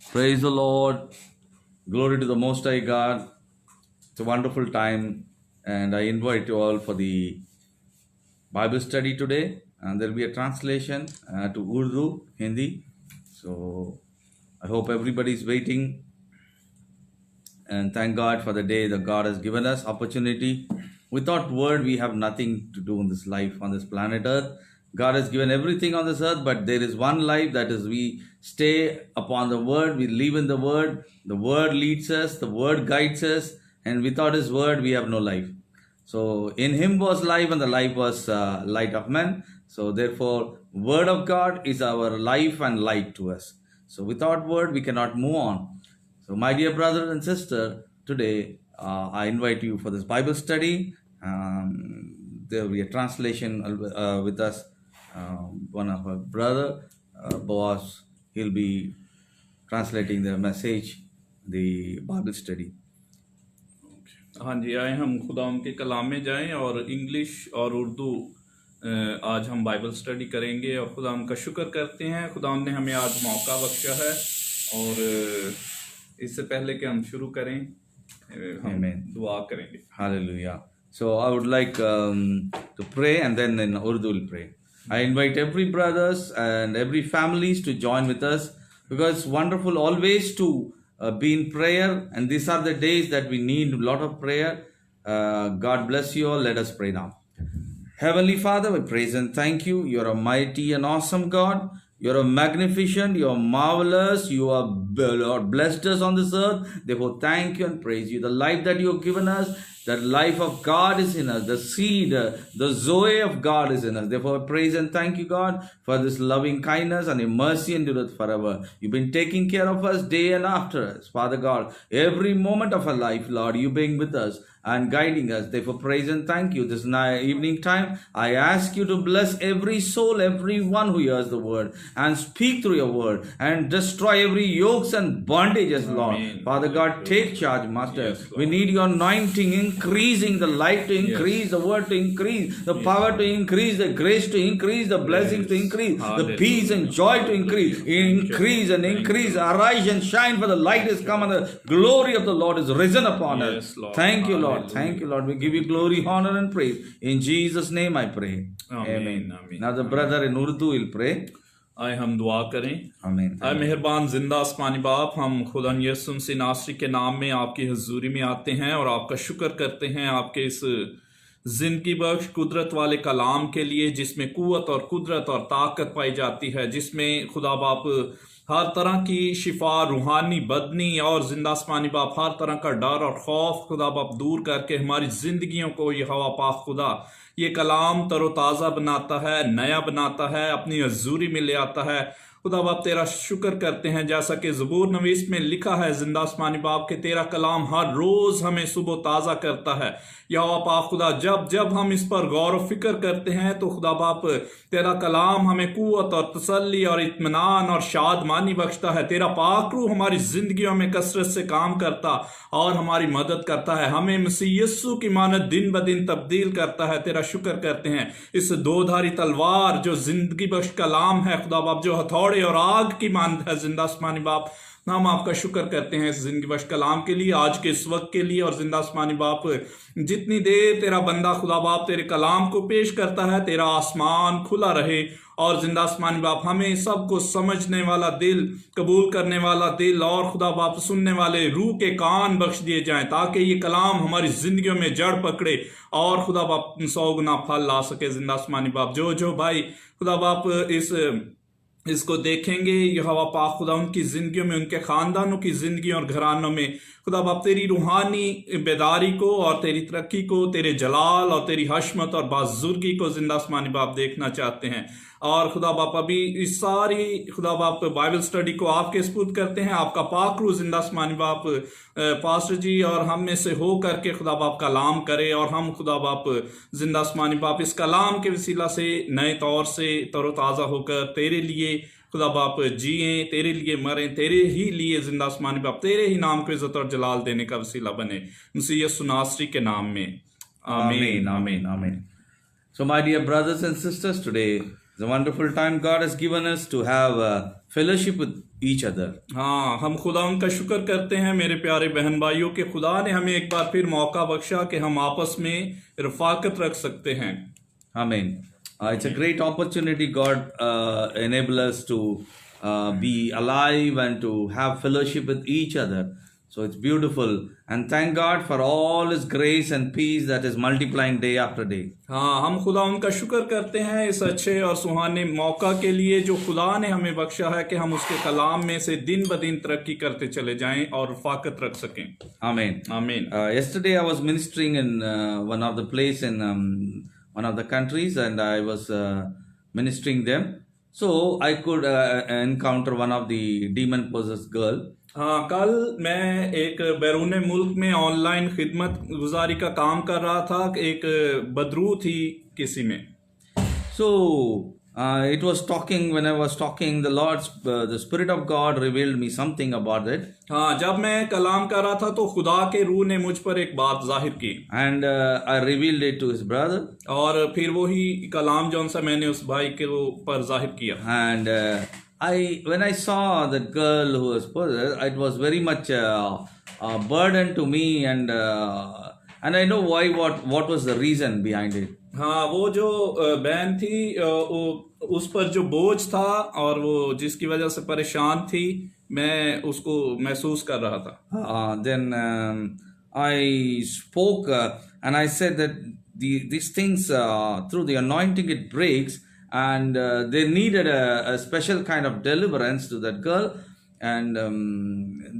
Praise the Lord. Glory to the Most High God. It's a wonderful time, and I invite you all for the Bible study today. And there will be a translation to Urdu, Hindi. So I hope everybody is waiting. And thank God for the day that God has given us opportunity. Without word, we have nothing to do in this life on this planet Earth. God has given everything on this earth, but there is one life, that is we stay upon the word, we live in the word leads us, the word guides us, and without his word, we have no life. So in him was life, and the life was light of men. So therefore, word of God is our life and light to us. So without word, we cannot move on. So my dear brother and sister, today I invite you for this Bible study. There will be a translation with us. One of our brother, Boaz, he'll be translating the message, the Bible study. हाँ जी, आए हम खुदा उनके कलाम में जाएं और English और उर्दू आज हम बाइबल स्टडी करेंगे और खुदा उनका शुक्र करते हैं। खुदा ने हमें आज मौका बख्शा है और इससे पहले कि हम शुरू करें हम दुआ करेंगे। Hallelujah. So I would like to pray, and then in Urdu we'll pray. I invite every brothers and every families to join with us, because it's wonderful always to be in prayer, and these are the days that we need a lot of prayer. God bless you all. Let us pray now. Heavenly Father, we praise and thank you. You are a mighty and awesome God. You are a magnificent, you are marvelous, you are Lord, blessed us on this earth. Therefore, thank you and praise you. The life that you have given us, that life of God is in us, the seed, the Zoe of God is in us. Therefore, praise and thank you, God, for this loving kindness and your mercy endureth forever. You've been taking care of us day and after us, Father God. Every moment of our life, Lord, you being with us and guiding us. Therefore, praise and thank you. This evening time, I ask you to bless every soul, everyone who hears the word, and speak through your word, and destroy every yokes and bondages, Lord. Amen. Father God, take charge, Master. Yes, we need your anointing, increasing the light to increase, the word to increase, the power to increase, the grace to increase, the blessings to increase, the peace and joy to increase, and increase. Arise and shine, for the light is come, and the glory of the Lord is risen upon us. Lord. Thank you, Lord. Thank you, Lord. We give you glory, honor, and praise. In Jesus' name I pray. Amen. Now the brother in Urdu will pray. आए हम दुआ करें। Amen. आए मेहरबान जिंदा आसमानी बाप, हम खुदा यीशु मसीह नासरी के नाम में आपकी हुजूरी में आते हैं और आपका शुक्र करते हैं आपके इस जिंदगी बख्श कुदरत वाले कलाम के लिए, जिसमें कुव्वत और कुदरत और ताकत पाई जाती है, जिसमें खुदा बाप हर तरह की शिफा, रूहानी, बदनी और जिंदा आसमानी बाप हर तरह का डर और खौफ खुदा बाप दूर करके हमारी जिंदगियों को ये हवा पाक खुदा ये कलाम तरोताज़ा बनाता है, नया बनाता है, अपनी हजूरी में ले आता है। खुदा बाप तेरा शुक्र करते हैं, जैसा कि ज़बूर नवीस में लिखा है जिंदा आसमानी बाप के तेरा कलाम हर रोज़ हमें सुबह ताज़ा करता है। या पाक खुदा जब जब हम इस पर गौर व फिक्र करते हैं तो खुदा बाप तेरा कलाम हमें कुव्वत और तसल्ली और इत्मीनान और शादमानी बख्शता है। तेरा पाक रूह हमारी जिंदगियों में कसरत से काम करता और हमारी मदद करता है, हमें मसीह यीशु की मानद दिन ब दिन तब्दील करता है। तेरा शुक्र करते हैं इस दोधारी तलवार जो जिंदगी बख्श कलाम है खुदा बाप, जो हथौड़े और आग की मानद है जिंदा आसमानी बाप, हम आपका शुक्र करते हैं इस जिंदगी बख्श कलाम के लिए, आज के इस वक्त के लिए। और जिंदा आसमानी बाप जितनी देर तेरा बंदा खुदा बाप तेरे कलाम को पेश करता है, तेरा आसमान खुला रहे और जिंदा आसमानी बाप हमें सबको समझने वाला दिल, कबूल करने वाला दिल और खुदा बाप सुनने वाले रूह के कान बख्श दिए जाएं, ताकि ये कलाम हमारी जिंदगियों में जड़ पकड़े और खुदा बाप 100 गुना फल ला सके। जिंदा आसमानी बाप जो भाई खुदा बाप इसको देखेंगे, यह हवा पाक खुदा उनकी जिंदगियों में, उनके खानदानों की जिंदगी और घरानों में खुदा बाप तेरी रूहानी बेदारी को और तेरी तरक्की को, तेरे जलाल और तेरी हशमत और बाजुर्गी को जिंदा आसमानी बाप देखना चाहते हैं। और खुदा बाप अभी इस सारी खुदा बाप बाइबल स्टडी को आपके सपुर्द करते हैं। आपका पाक रूह जिंदा आसमानी बाप पास्टर जी और हम में से हो करके खुदा बाप कलाम करे, और हम खुदा बाप जिंदा आसमानी बाप इस कलाम के वसीला से नए तौर से तरोताज़ा होकर तेरे लिए खुदा बाप जिए, तेरे लिए मरें, तेरे ही लिए जिंदा आसमानी बाप तेरे ही नाम को इज्जत और जलाल देने का वसीला बने, मसीह यीशु नासरी के नाम में। आमीन, आमीन, आमीन। So my dear brothers and sisters, today It's a wonderful time God has given us to have fellowship with each other. हाँ, हम खुदा उनका शुक्र करते हैं मेरे प्यारे बहन भाइयों के खुदा ने हमें एक बार फिर मौका बख्शा कि हम आपस में रफाकत रख सकते हैं। Amen. It's a great opportunity God enable us to be alive and to have fellowship with each other. So it's beautiful, and thank God for all His grace and peace that is multiplying day after day. हाँ, हम खुदा उनका शुक्र करते हैं इस अच्छे और सुहाने मौका के लिए जो खुदा ने हमें बख्शा है कि हम उसके कलाम में से दिन ब दिन तरक्की करते चले जाएं और रफाकत रख सकें। Amen. आमीन। Yesterday I was ministering in one of the place in one of the countries, and I was ministering them. So I could encounter one of the demon possessed girl. हाँ, कल मैं एक बैरून मुल्क में ऑनलाइन खिदमत गुजारी का काम कर रहा था। एक बदरू थी किसी में। So it was talking. When I was talking, the Spirit of God revealed me something about it. हाँ, जब मैं कलाम कर रहा था तो खुदा के रूह ने मुझ पर एक बात जाहिर की, And I revealed it to his brother. और फिर वही कलाम जौन सा मैंने उस भाई के पर जाहिर किया। And when I saw that girl who was possessed, it was very much a burden to me, and I know why. What was the reason behind it? हाँ, वो जो बहन थी उस पर जो बोझ था और वो जिसकी वजह से परेशान थी, मैं उसको महसूस कर रहा था। Then I spoke and I said that these things through the anointing it breaks, and they needed a special kind of deliverance to that girl, and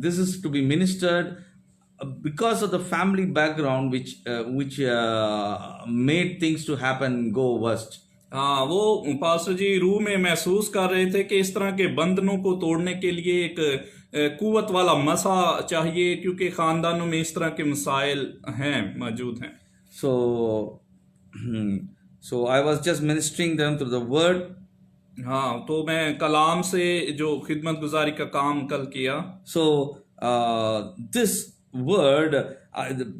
this is to be ministered because of the family background which made things to happen go worst. हाँ, वो pastor जी रूह में महसूस कर रहे थे कि इस तरह के बंधनों को तोड़ने के लिए एक कुव्वत वाला मसा चाहिए, क्योंकि खानदानों में इस तरह के मसाइल हैं, मौजूद हैं। So I was just ministering them through the word. हाँ, तो मैं कलाम से जो खिदमत गुजारी का काम कल किया। So this word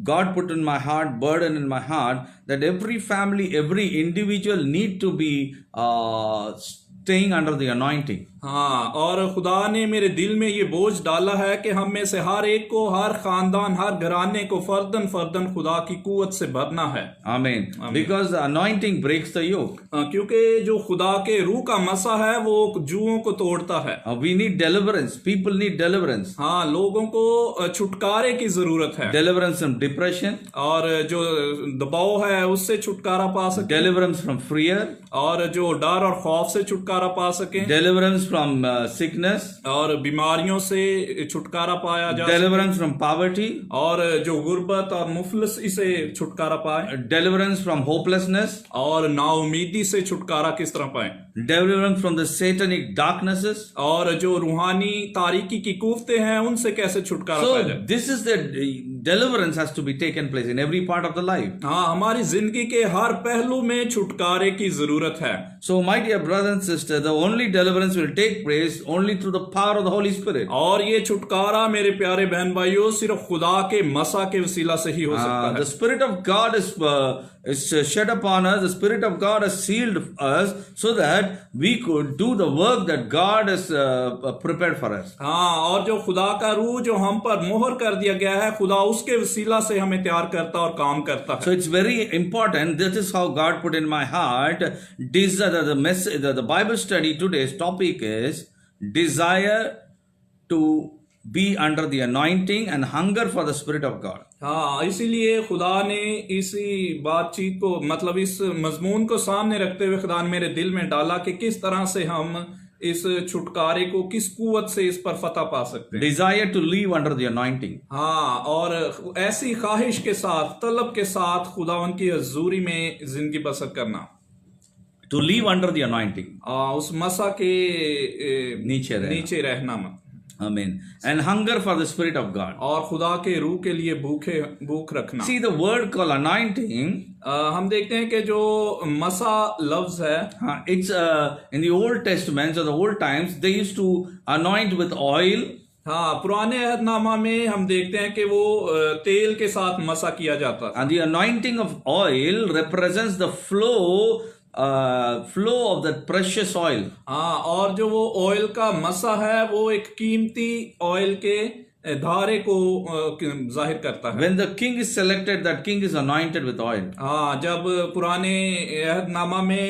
God put in my heart, burden in my heart, that every family, every individual need to be staying under the anointing. हाँ, और खुदा ने मेरे दिल में ये बोझ डाला है कि हम में से हर एक को, हर खानदान, हर घराने को फर्दन फर्दन खुदा की कुव्वत से भरना है। Amen. Because the anointing breaks the yoke. क्योंकि जो खुदा के रूह का मसा है वो जुओं को तोड़ता है। We need deliverance. People need deliverance. हाँ, लोगों को छुटकारे की जरूरत है। Deliverance from depression. और जो दबाव है उससे छुटकारा पा सके। Deliverance from fear. और जो डर और खौफ से छुटकारा पा सके। Deliverance from sickness. और बीमारियों से छुटकारा पाया जा सके। Deliverance from poverty. और जो गुर्बत और मुफलिसी से छुटकारा पाए। Deliverance from hopelessness. और नाउमीदी से छुटकारा किस तरह पाए। Deliverance from the satanic darknesses. और जो रूहानी तारीकी की कुव्वतें हैं उनसे कैसे छुटकारा पाया So जाए। this is the deliverance has to be taken place in every part of the life. हाँ, हमारी जिंदगी के हर पहलू में छुटकारे की जरूरत है। So my dear brothers and sisters, the only deliverance will take place only through the power of the Holy Spirit. और ये छुटकारा मेरे प्यारे बहन भाइयों सिर्फ खुदा के मसा के वसीला से ही हो सकता है। The Spirit of God is shed upon us. The Spirit of God has sealed us so that we could do the work that God has prepared for us. हाँ, और जो खुदा का रूह जो हम पर मोहर कर दिया गया है, खुदा उसके वसीला से हमें तैयार करता और काम करता है। So it's very important. This is how God put in my heart. The Bible study today's topic is desire to be under the anointing and hunger for the Spirit of God. हाँ, इसीलिए खुदा ने इसी बातचीत को, मतलब इस मजमून को सामने रखते हुए खुदा ने मेरे दिल में डाला कि किस तरह से हम इस छुटकारे को, किस कुव्वत से इस पर फतह पा सकते हैं। Desire to live under the anointing. हाँ, और ऐसी ख्वाहिश के साथ, तलब के साथ खुदावन की हजूरी में जिंदगी बसर करना। To live under the anointing. उस मसा के नीचे रहना मत। Amen. And hunger for the Spirit of God. और खुदा के रूह के लिए भूख रखना। See the word called anointing. हम देखते हैं कि जो मसा लफ्ज है, It's in the Old Testament, so the old times they used to anoint with oil. हाँ, पुराने अहदनामा में हम देखते हैं कि वो तेल के साथ मसा किया जाता था। And the anointing of oil represents the flow flow of that precious oil. हाँ, और जो वो ऑयल का मसा है वो एक कीमती ऑयल के धारे को जाहिर करता है। When the king is selected, that king is anointed with oil. हाँ, जब पुराने अहदनामा में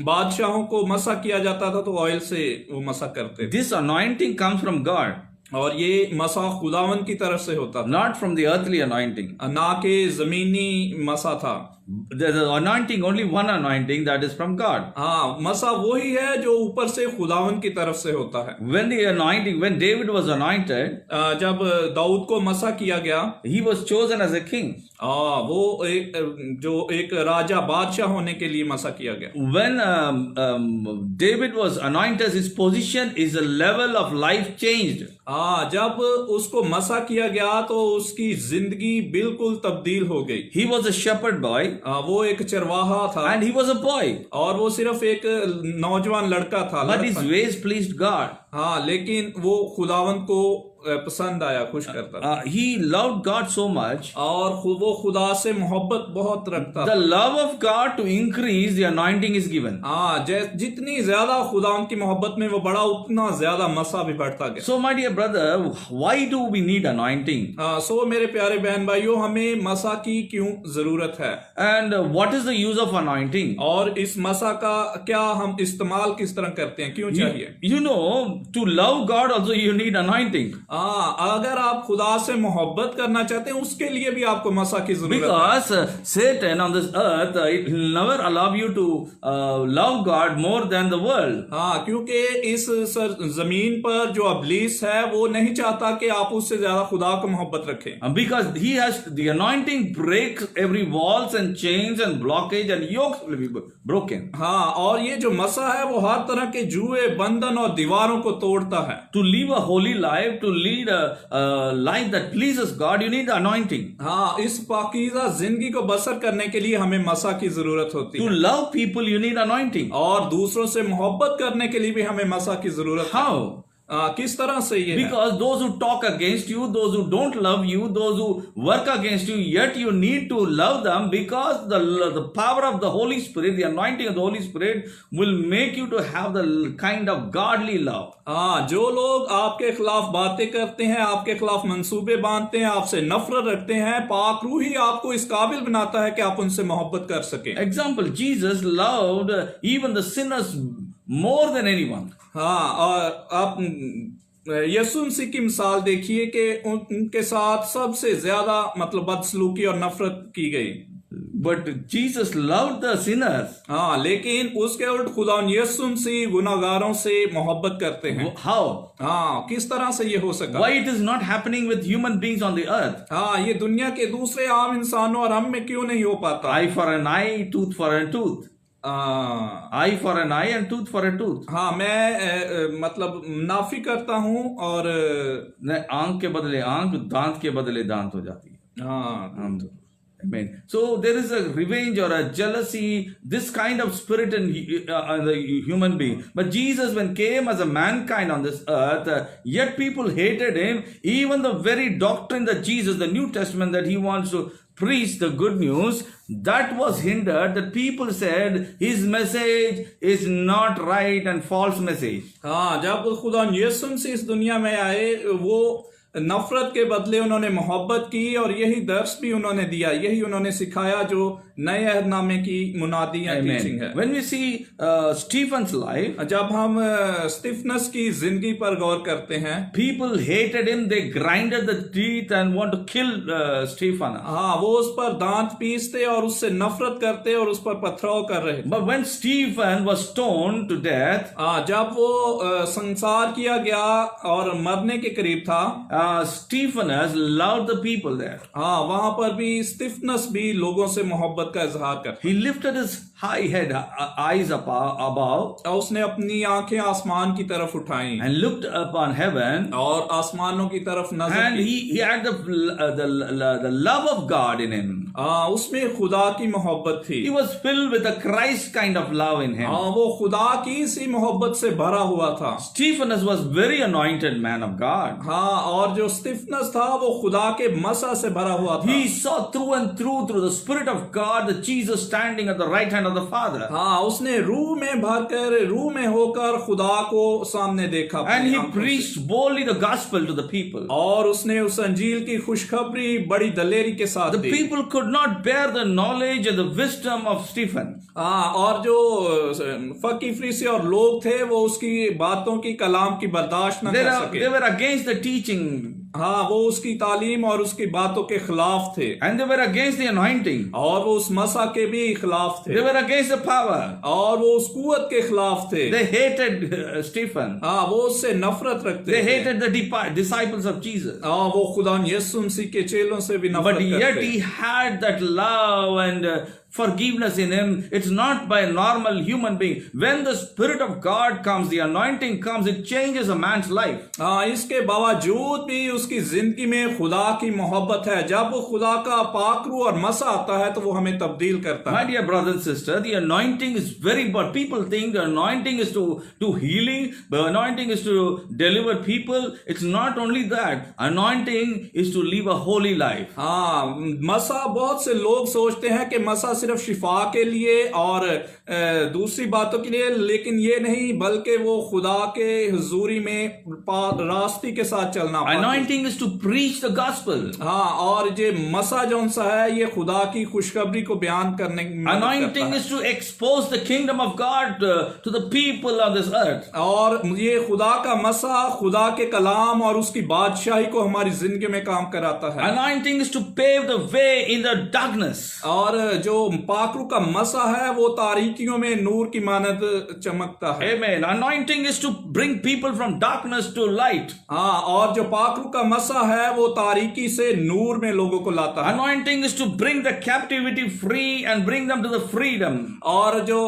बादशाहों को मसा किया जाता था तो ऑयल से वो मसा करते थे। This anointing comes from God, और ये मसा खुदावन की तरफ से होता था, not from the earthly anointing. ना के जमीनी मसा था। There's an anointing, only one anointing, that is from God. हाँ, मसा वही है जो ऊपर से खुदावन की तरफ से होता है। When David was anointed, जब दाऊद को मसा किया गया, he was chosen as a king. वो एक राजा बादशाह होने के लिए मसा किया गया। When David was anointed, his position, his level of life changed. जब उसको मसा किया गया तो उसकी जिंदगी बिल्कुल तब्दील हो गई। He was a shepherd boy, वो एक चरवाहा था, and he was a boy, और वो सिर्फ एक नौजवान लड़का था, but his ways pleased God. हाँ, लेकिन वो खुदावंत को पसंद आया, खुश करता था। He loved God so much. और वो खुदा से मोहब्बत बहुत रखता The था। love of God to increase, the anointing is given. जितनी ज्यादा खुदावंत की मोहब्बत में वो बड़ा, उतना ज्यादा मसा भी बढ़ता गया। So my dear brother, why do we need anointing? सो मेरे प्यारे बहन भाइयों, हमें मसा की क्यों जरूरत है? And what is the use of anointing? और इस मसा का क्या हम इस्तेमाल किस तरह करते हैं, क्यों चाहिए? You know, to love God also you need anointing. अगर आप खुदा से मोहब्बत करना चाहते हैं उसके लिए भी आपको मसा की जरूरत है। Because Satan on this earth, it will never allow you to love God more than the world. हाँ, क्योंकि इस जमीन पर जो अबलीस है वो नहीं चाहता कि आप उससे ज्यादा खुदा को मोहब्बत रखें। Because he has the anointing breaks every walls and chains and blockage and yokes will be broken. हाँ, और ये जो मसा है वो हर तरह के जुए, बंधन और दीवारों को तोड़ता है। To live a holy life, to lead a life that pleases God, you need the anointing. हाँ, इस पाकीज़ा जिंदगी को बसर करने के लिए हमें मसा की जरूरत होती To है। love people, you need anointing. और दूसरों से मोहब्बत करने के लिए भी हमें मसा की जरूरत है। How? किस तरह से ये है? Because those who talk against you, those who don't love you, those who work against you, yet you need to love them, because the power of the Holy Spirit, the anointing of the Holy Spirit will make you to have the kind of godly love. जो लोग आपके खिलाफ बातें करते हैं, आपके खिलाफ मंसूबे बांधते हैं, आपसे नफरत रखते हैं, पाक रूह ही आपको इस काबिल बनाता है कि आप उनसे मोहब्बत कर सकें। Example, Jesus loved even the sinners more than anyone. हाँ, और आप यीशु मसीह की मिसाल देखिए कि उनके साथ सबसे ज्यादा मतलब बदसलूकी और नफरत की गई। But Jesus loved the sinners. हाँ, लेकिन उसके उल्ट खुदा यीशु मसीह गुनाहगारों से मोहब्बत करते हैं। How? हाँ, किस तरह से ये हो सका? Why it is not happening with human beings on the earth? हाँ, ये दुनिया के दूसरे आम इंसानों और हम में क्यों नहीं हो पाता? Eye for an eye, tooth for a tooth. Eye for an eye and tooth for a tooth. हाँ, मैं मतलब नाफी करता हूँ और आंख के बदले आंख, दांत के बदले दांत हो जाती है। हाँ, Amen. So there is a revenge or a jealousy, this kind of spirit in the human being. But Jesus, when came as a mankind on this earth, yet people hated him. Even the very doctrine that Jesus, the New Testament, that he wants to preach the good news, that was hindered. That people said his message is not right and false message. हाँ, जब खुदा यीशु मसीह इस दुनिया में आए, वो नफरत के बदले उन्होंने मोहब्बत की और यही दर्स भी उन्होंने दिया, यही उन्होंने सिखाया जो नए अहदनामे की मुनादी या टीचिंग है। When we see Stephen's life, जब हम स्टीफनस की जिंदगी पर गौर करते हैं, people hated him, they grinded the teeth and want to kill Stephen. हाँ, वो उस पर दांत पीसते और उससे नफरत करते और उस पर पथराव कर रहे। But when Stephen was stoned to death, जब वो संसार किया गया और मरने के करीब था, Stephenus loved the people there. हाँ, वहां पर भी स्टीफनस भी लोगों से मोहब्बत का इजहार कर। He lifted his high head, eyes above, उसने अपनी आंखें आसमान की तरफ उठाई and looked upon heaven, और आसमानों की तरफ नजर and की। he had the love of God in him. उसमें खुदा की मोहब्बत थी। He was filled with a Christ kind of love in him. वो खुदा की सी मोहब्बत से भरा हुआ था। Stephanus was very anointed man of God. और जो स्तिफनस था वो खुदा के मसा से भरा हुआ था। He saw through and through the Spirit of God, the Jesus standing at the right hand of the Father. उसने रूह में भरकर, रूह में होकर खुदा को सामने देखा। And he preached boldly the gospel to the people. और उसने उस अंजील की खुशखबरी बड़ी दलेरी के साथ The people could not bear the knowledge and the wisdom of Stephen. और जो फकी फरीसी और लोग थे वो उसकी बातों की, कलाम की बर्दाश्त न कर सके। They were against the teaching. वो उसकी तालीम और उसकी बातों के खिलाफ थे। And they were against the anointing. और वो उस मसा के भी खिलाफ थे। They were against the power. और वो उस कुव्वत के खिलाफ थे। They hated Stephen. वो उससे नफरत रखते थे। They hated the disciples of Jesus. वो खुदा यीशु मसीह के चेलों से भी नफरत करते। But yet he had that love and forgiveness in him. It's not by a normal human being. When the Spirit of God comes, the anointing comes, it changes a man's life. इसके बावजूद भी उसकी जिंदगी में खुदा की मोहब्बत है। जब खुदा का पाकरू और मसा आता है तो वो हमें तब्दील करता है। My dear brother and sister, the anointing is very important. People think the anointing is to do healing, the anointing is to deliver people. It's not only that. Anointing is to live a holy life. मसा, बहुत से लोग सोचते हैं कि मसा सिर्फ शिफा के लिए और दूसरी बातों के लिए, लेकिन ये नहीं, बल्कि वो खुदा के हुजूरी में रास्ते के साथ चलना। Anointing is to preach the gospel. और ये मसा जौन सा है ये खुदा की खुशखबरी को बयान करने में Anointing is to expose the kingdom of God to the people on this earth. और ये खुदा का मसा खुदा के कलाम और उसकी बादशाही को हमारी जिंदगी में काम कराता है। Anointing is to pave the way in the darkness. और जो पाकरू का मसा है वो तारीकियों में नूर की मानद चमकता है। Amen. Anointing is to bring people from darkness to light. और जो पाकरू का मसा है वो तारीकी से नूर में लोगों को लाता है। Anointing is to bring the captivity free and bring them to the freedom. और जो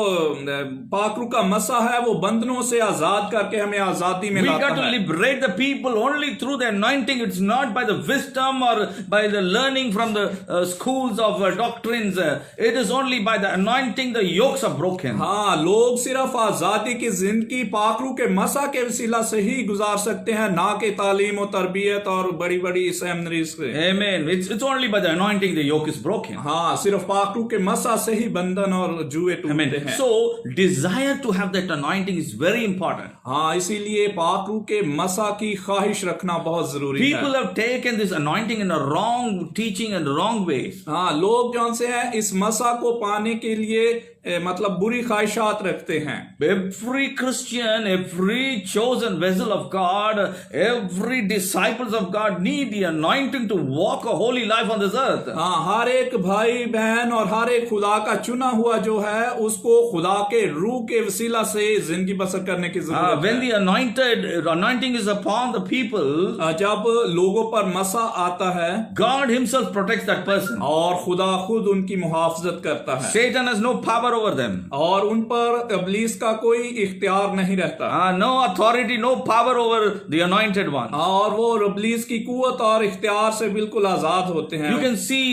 पाकरू का मसा है वो बंधनों से आजाद करके हमें आजादी में लाता है। We got to liberate the people only through the anointing. It's not by the wisdom or by the learning from the schools of doctrines. It is only by the anointing the yokes are broken. लोग सिर्फ आजादी की जिंदगी पाकरू के मसा के वसीला से ही गुजार सकते हैं, ना कि तालीम और तरबियत और बड़ी बड़ी सेमिनरीज से। Amen. It's only by the anointing the yoke is broken. सिर्फ पाकरू के मसा से ही बंधन और जुए टूटते हैं। So desire to have that anointing is very important. इसीलिए पाकरू के मसा की ख्वाहिश रखना बहुत जरूरी है। People have taken this anointing in a wrong teaching and wrong ways. लोग जौन से हैं इस मसा को पाने के लिए मतलब बुरी ख्वाहिशात रखते हैं। Every Christian, every chosen vessel of God, every disciples of God need the anointing to walk a holy life on this earth. हर एक भाई बहन और हर एक खुदा का चुना हुआ जो है उसको खुदा के रूह के वसीला से जिंदगी बसर करने की जरूरत है। When the anointing is upon the people, जब लोगों पर मसा आता है, God himself protects that person. और खुदा खुद उनकी मुहाफजत करता है। Satan has no power over them. और उन पर इब्लीस का कोई इख्तियार नहीं रहता। No authority, no power over the anointed one. और वो इब्लीस की कुव्वत और इख्तियार से बिल्कुल आजाद होते हैं। You can see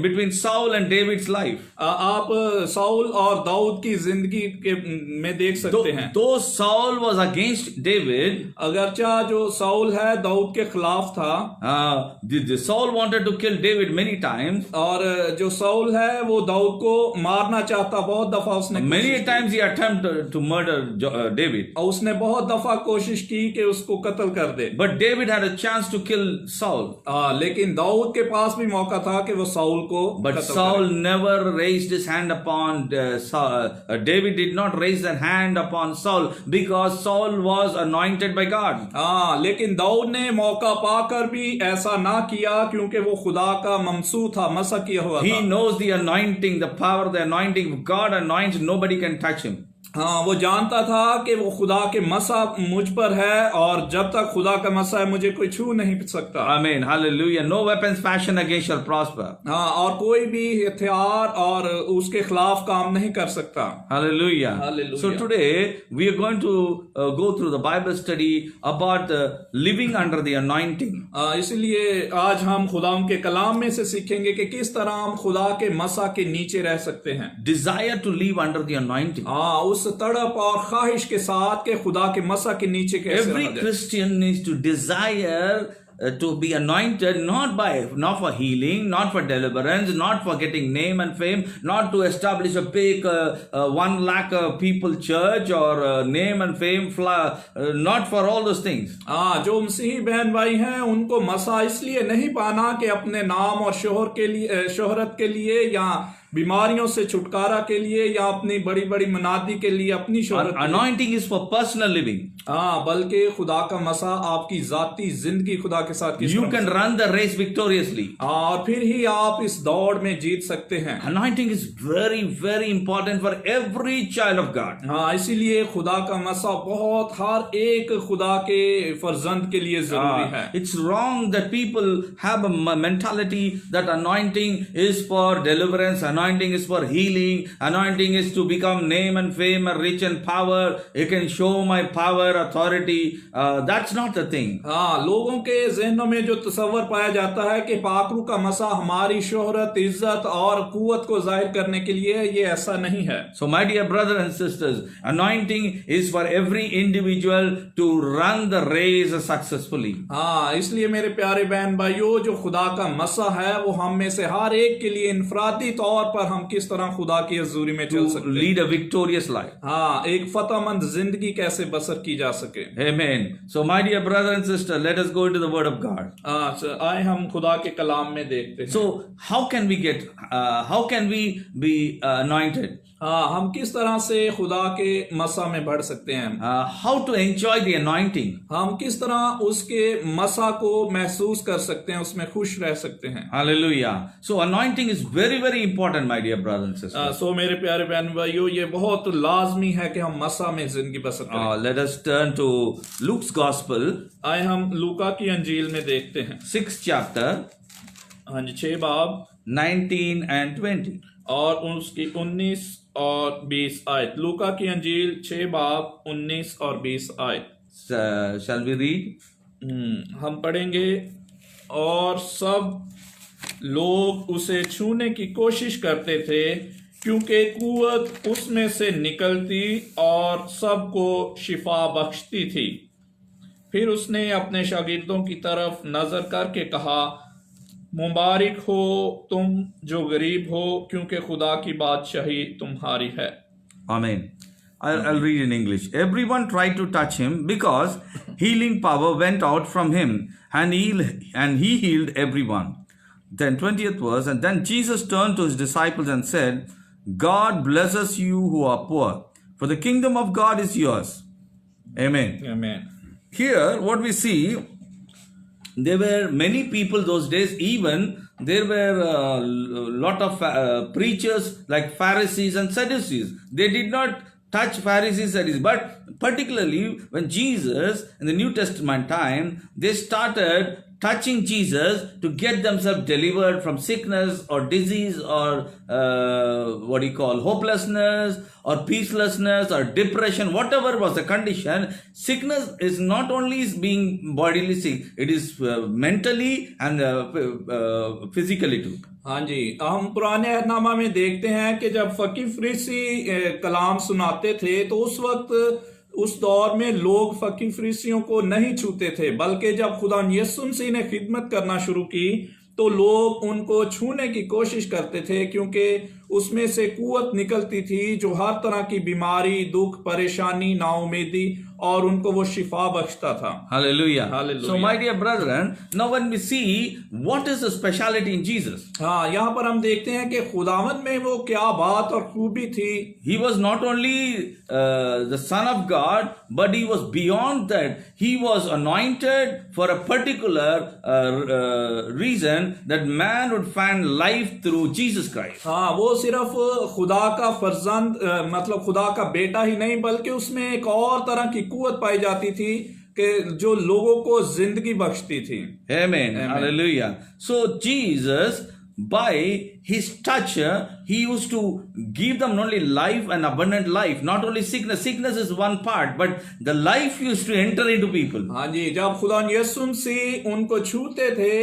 between Saul and David's life. आप साउल और दाऊद की जिंदगी के में देख सकते हैं। Though Saul was against David, अगरचा जो साउल है दाऊद के खिलाफ था, Saul wanted to kill David many times. और जो साउल है वो दाऊद को मारना चाहता, बहुत दफा उसने many times he attempted to murder David. और उसने बहुत दफा कोशिश की कि उसको कत्ल कर दे। But David had a chance to kill Saul. लेकिन दाऊद के पास भी मौका था कि वो साउल को But Saul never raised his hand upon Saul. David did not raise their hand upon Saul because Saul was anointed by God. लेकिन दाऊद ने मौका पाकर भी ऐसा ना किया क्योंकि वो खुदा का ममसू था, मसा किया हुआ था। He knows the anointing, the power of the anointing. God anoints, nobody can touch him. हाँ, वो जानता था कि वो खुदा के मसा मुझ पर है और जब तक खुदा का मसा है मुझे कोई छू नहीं सकता। Amen. Hallelujah. No weapons fashioned against shall prosper. हाँ, और कोई भी हथियार और उसके खिलाफ काम नहीं कर सकता। Hallelujah. Hallelujah. So today we are going to go through the Bible study about living under the anointing. इसलिए आज हम खुदा के कलाम में से सीखेंगे कि किस तरह हम खुदा के मसा के नीचे रह सकते हैं। Desire to live under the anointing. हाँ, उस तड़प और ख्वाहिश के साथ के खुदा के मसा के नीचे कैसे Every रहा जाए। Christian needs to desire to be anointed, not for healing, not for deliverance, not for getting name and fame, not to establish a big 1 lakh people church or name and fame, not for all those things. हाँ, जो मसीही बहन भाई हैं उनको मसा इसलिए नहीं पाना कि अपने नाम और शोहरत के लिए या बीमारियों से छुटकारा के लिए या अपनी बड़ी बड़ी मनादी के लिए, अपनी शोहरत। Anointing is for personal living. हाँ, बल्कि खुदा का मसा आपकी जाती जिंदगी खुदा के साथ You can run the race victoriously. और फिर ही आप इस दौड़ में जीत सकते हैं। Anointing is very, very important for every child of God. हाँ, इसीलिए खुदा का मसा बहुत हर एक खुदा के फर्जंद के लिए जरूरी है। It's wrong that people have a mentality that anointing is for deliverance, anointing is for healing, anointing is to become name and fame and rich and power. You can show my power, authority. That's not the thing. हाँ, लोगों के जहनों में जो तस्वर पाया जाता है कि पाकरू का मसा हमारी शोहरत, इज्जत और कुव्वत को जाहिर करने के लिए, ये ऐसा नहीं है। So my dear brothers and sisters, anointing is for every individual to run the race successfully. हाँ, इसलिए मेरे प्यारे बहन भाइयों, जो खुदा का मसा है वो हम में से हर एक के लिए इनफरादी तौर पर हम किस तरह खुदा की हजूरी में चल सकते हैं। Lead a victorious life. हाँ, एक फतहमंद जिंदगी कैसे बसर की जा सके। Amen. So my dear brother and sister, let us go into the word of God. आए हम खुदा के कलाम में देखते हैं। So how can we be anointed? हाँ, हम किस तरह से खुदा के मसा में बढ़ सकते हैं। How to enjoy the anointing? हम किस तरह उसके मसा को महसूस कर सकते हैं, उसमें खुश रह सकते हैं। Hallelujah. So anointing is very, very important, my dear brothers and sisters. सो मेरे प्यारे बहन भाइयों, ये बहुत लाजमी है कि हम मसा में जिंदगी बसर करें। Let us turn to Luke's Gospel. आए हम लूका की अंजील में देखते हैं। 6th chapter, हाँ जी, 6 बाब 19 and 20. और उसकी 19 और 20 आयत। लूका की अंजील 6 बाब 19 और 20 आयत। Shall we read? हम पढ़ेंगे। और सब लोग उसे छूने की कोशिश करते थे क्योंकि कुव्वत उसमें से निकलती और सबको शिफा बख्शती थी। फिर उसने अपने शागिर्दों की तरफ नजर करके कहा, मुबारक हो तुम जो गरीब हो, क्योंकि खुदा की बादशाही तुम्हारी है। Amen. I'll read in English. Everyone tried to touch him because healing power went out from him and he healed everyone. Then 20th verse, and then Jesus turned to his disciples and said, God blesses you who are poor, for the kingdom of God is yours. Amen. Amen. Here what we see, there were many people those days. Even there were a lot of preachers like Pharisees and Sadducees. They did not touch Pharisees, Sadducees, but particularly when Jesus in the New Testament time, they started touching Jesus to get themselves delivered from sickness or disease or hopelessness or peacelessness or depression, whatever was the condition. Sickness is not only being bodily sick, it is mentally and physically too. हाँ जी, हम पुराने अहदनामा में देखते हैं कि जब फकीह फरीसी कलाम सुनाते थे तो उस वक्त उस दौर में लोग फकीह फरीसियों को नहीं छूते थे, बल्कि जब खुदा यीशु मसीह ने खिदमत करना शुरू की तो लोग उनको छूने की कोशिश करते थे, क्योंकि उसमें से कुव्वत निकलती थी जो हर तरह की बीमारी, दुख, परेशानी, नाउमीदी और उनको वो शिफा बख्शता था। Hallelujah. Hallelujah. So, my dear brethren, now when we see what is the speciality in Jesus, हाँ, यहाँ पर हम देखते हैं कि खुदावंद में वो क्या बात और खूबी थी। he was not only the Son of God, but he was beyond that. He was anointed for a particular reason that man would find life through Jesus Christ. हाँ, वो सिर्फ खुदा का फर्जंद मतलब खुदा का बेटा ही नहीं, बल्कि उसमें एक और तरह की कुव्वत पाई जाती थी कि जो लोगों को जिंदगी बख्शती थी। Amen. Hallelujah. So Jesus, by his touch, he used to give them not only life and abundant life, not only sickness. Sickness is one part, but the life used to enter into people. हाँ जी, जब खुदा यीशु मसीह उनको छूते थे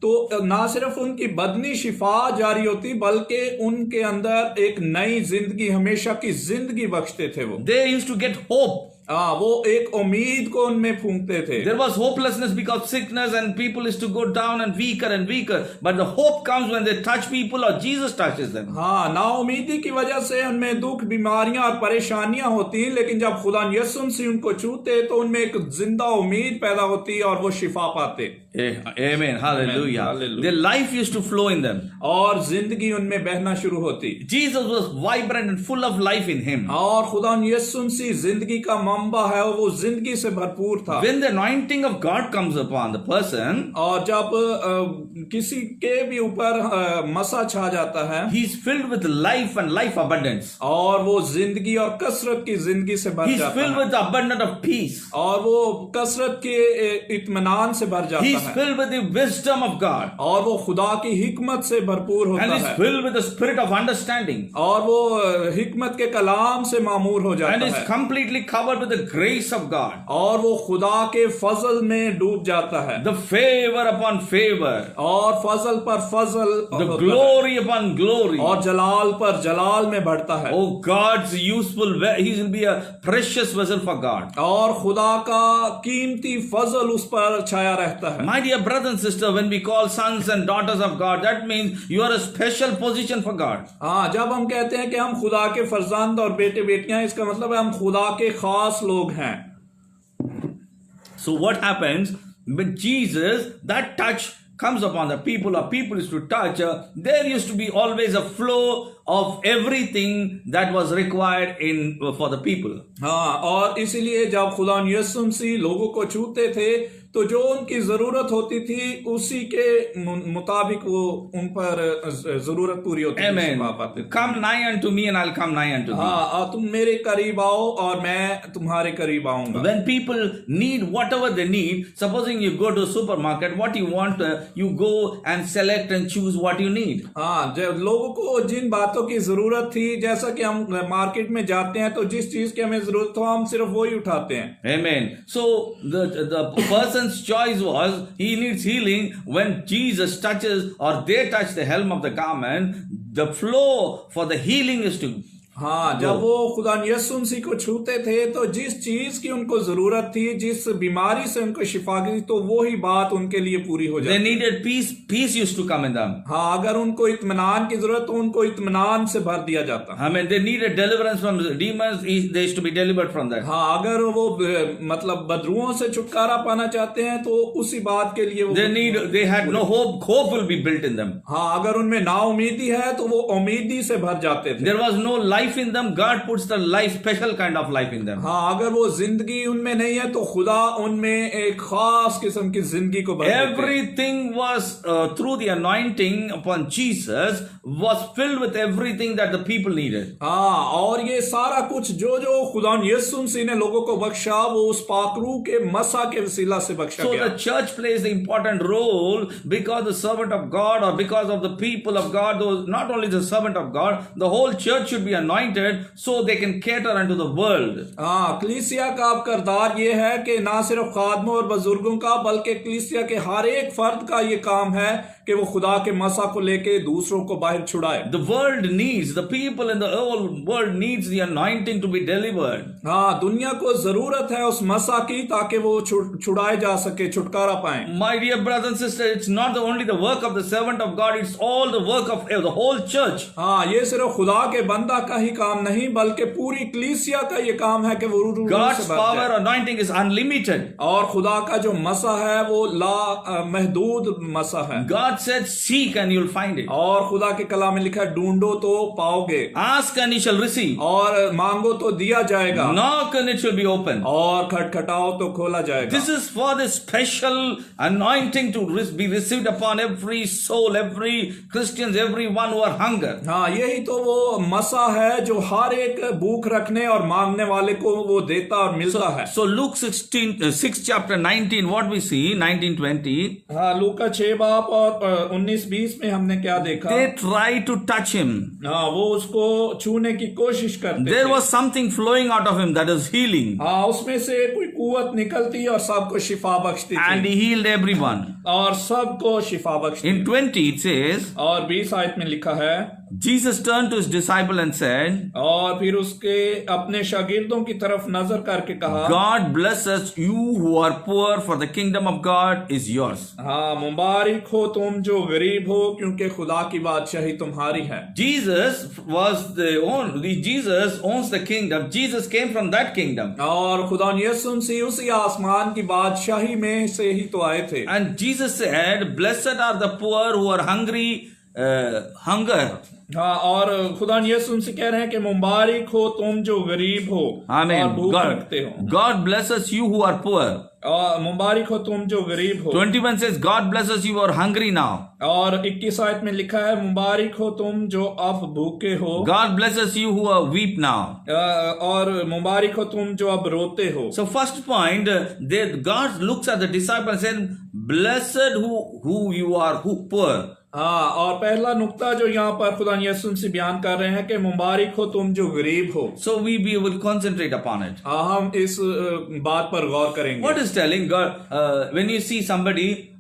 तो ना सिर्फ उनकी बदनी शिफा जारी होती, बल्कि उनके अंदर एक नई जिंदगी, हमेशा की जिंदगी बख्शते थे वो। They used to get hope. वो एक उम्मीद को उनमें फूंकते थे। There was hopelessness because of sickness and people used to go down and weaker. But the hope comes when they touch people or Jesus touches them. हाँ, ना उम्मीदी की वजह से उनमें दुख, बीमारियां और परेशानियां होती, लेकिन जब खुदा यीशु मसीह उनको छूते तो उनमें एक जिंदा उम्मीद पैदा होती और वो शिफा पाते। Amen. Hallelujah. Hallelujah. Their life used to flow in them. और जिंदगी उनमें बहना शुरू होती। Jesus was vibrant and full of life in him. और खुदा यीशु मसीह जिंदगी का मंबा है, वो जिंदगी से भरपूर था। When the anointing of God comes upon the person, और जब किसी के भी ऊपर मसा छा जाता है, he is filled with life and life abundance. और वो जिंदगी और कसरत की जिंदगी से भर He is जाता filled है, with the abundance of peace. और वो कसरत के इत्मीनान से भर जाता He है, is filled with the wisdom of God. और वो खुदा की हिकमत से भरपूर होता And is है, filled with the spirit of understanding. और वो हिकमत के कलाम से मामूर हो And जाता is है, completely covered with the grace of God. और वो खुदा के फजल में डूब जाता है, The favor upon favor. और फजल पर फजल The होता है, glory upon glory. और जलाल पर जलाल में बढ़ता है। Oh, God's useful, he will be a precious vessel for God. और खुदा का कीमती फजल उस पर छाया रहता है। My dear brother and sister, when we call sons and daughters of God, that means you are a special position for God. हाँ, जब हम कहते हैं कि हम खुदा के फर्जंद और बेटे बेटियां, इसका मतलब है हम खुदा के खास लोग हैं। So what happens with Jesus, that touch comes upon the people, or people used to touch, there used to be always a flow of everything that was required for the people. हाँ, और इसीलिए जब खुदा यीशु मसीह लोगों को छूते थे तो जो उनकी जरूरत होती थी उसी के मुताबिक वो उन पर जरूरत पूरी होती थी। Amen. Come nigh unto me and I'll come nigh unto thee. हाँ, तुम मेरे करीब आओ और मैं तुम्हारे करीब आऊंगा। When people need whatever they need, supposing you go to a supermarket, what you want, you go and select and choose what you need. हाँ, जब लोगों को जिन बातों की जरूरत थी, जैसा कि हम मार्केट में जाते हैं तो जिस चीज की हमें जरूरत हो हम सिर्फ वही उठाते हैं। Amen. So the person's choice was he needs healing. When Jesus touches or they touch the hem of the garment, the flow for the healing is to हाँ, जब वो खुदा यीशु मसीह को छूते थे तो जिस चीज की उनको जरूरत थी, जिस बीमारी से उनको शिफा की, तो वो ही बात उनके लिए पूरी हो they जाती। needed peace. Peace used to come in them. हाँ, अगर उनको इत्मीनान की जरूरत तो उनको इत्मीनान से भर दिया जाता। I mean, they needed deliverance from demons. They used to be delivered from that. हाँ, अगर वो मतलब बदरुओं से छुटकारा पाना चाहते हैं तो उसी बात के लिए वो They had no hope. Hope will be built in them. हाँ, अगर उनमें ना उम्मीदी है तो वो उम्मीदी से भर जाते थे। There was no life in them. God puts the life, special kind of life in them. हाँ, अगर वो जिंदगी उनमें नहीं है तो खुदा उनमें एक खास किस्म की जिंदगी को भर देते हैं। Everything was through the anointing upon Jesus was filled with everything that the people needed. हाँ, और ये सारा कुछ जो जो खुदा यीशु मसीह ने लोगों को बख्शा वो उस पाकरू के मसा के वसीला से बख्शा So गया। the church plays the important role because the servant of God or because of the people of God, those not only the servant of God, the whole church should be anointed so they can cater unto the world. हाँ, कलीसिया का अब किरदार ये है कि ना सिर्फ खादमों और बुजुर्गों का बल्कि कलीसिया के हर एक फर्द का ये काम है कि वो खुदा के मसा को लेके दूसरों को बाहर छुड़ाए। The world needs, the people in the whole world needs the anointing to be delivered. हाँ, दुनिया को जरूरत है उस मसा की ताकि वो छुड़ाए जा सके, छुटकारा पाए। My dear brothers and sisters, it's not only the work of the servant of God, it's all the work of the whole church. हाँ, ये सिर्फ खुदा के बंदा का ही काम नहीं बल्कि पूरी कलीसिया का ये काम है कि वो रूह God's से भर power जाए। anointing is unlimited. और खुदा का जो मसा है वो महदूद मसा है। God said, seek and you'll find it. और खुदा के कलाम में लिखा है, ढूंढो तो पाओगे, Ask and you shall receive. और मांगो तो दिया जाएगा, Knock and it shall be open. और खटखटाओ तो खोला जाएगा। This is for the special anointing to be received upon every soul, every Christians, everyone who are hunger. हाँ, यही तो वो मसा है जो हर एक भूख रखने और मांगने वाले को वो देता और मिलता है। So Luke 6 chapter 19, what we see, 19-20, हाँ, लूका 6 बाप और 19-20 में हमने क्या देखा? they try to touch him. हाँ, वो उसको छूने की कोशिश करते There थे। was something flowing out of him that is healing. हाँ, उसमें से कोई कुव्वत निकलती और सबको शिफा बख्शती And थी, he healed everyone. और सबको शिफा बख्शती। In 20 it says, और 20 आयत में लिखा है, Jesus turned to his disciple and said, और फिर उसके अपने शागिर्दों की तरफ नजर करके कहा, God bless us, you who are poor, for the kingdom of God is yours. हाँ, मुबारक हो तुम जो गरीब हो, क्योंकि खुदा की बादशाही तुम्हारी है। Jesus owns the kingdom. Jesus came from that kingdom. और खुदा यीशु मसीह उसी आसमान की बादशाही में से ही तो आए थे। And Jesus said, blessed are the poor who are hungry, hunger. हाँ, और खुदा यीशु मसीह कह रहे हैं कि मुबारक हो तुम जो गरीब हो और Amen. भूख रखते हो। God blesses you who are poor. और मुबारक हो तुम जो गरीब हो। 21 says, God blesses you who are hungry now. और 21 आयत में लिखा है, मुबारक हो तुम जो अब भूखे हो। God blesses you who are weep now. और मुबारक हो तुम जो अब रोते हो। So first point, God looks at the disciple and said, blessed who you are, who poor. हाँ, और पहला नुक्ता जो यहाँ पर खुदा यीशु मसीह बयान कर रहे हैं कि मुबारक हो तुम जो गरीब हो। So we will concentrate upon it. हाँ, हम इस बात पर गौर करेंगे। What is telling God, when you see somebody,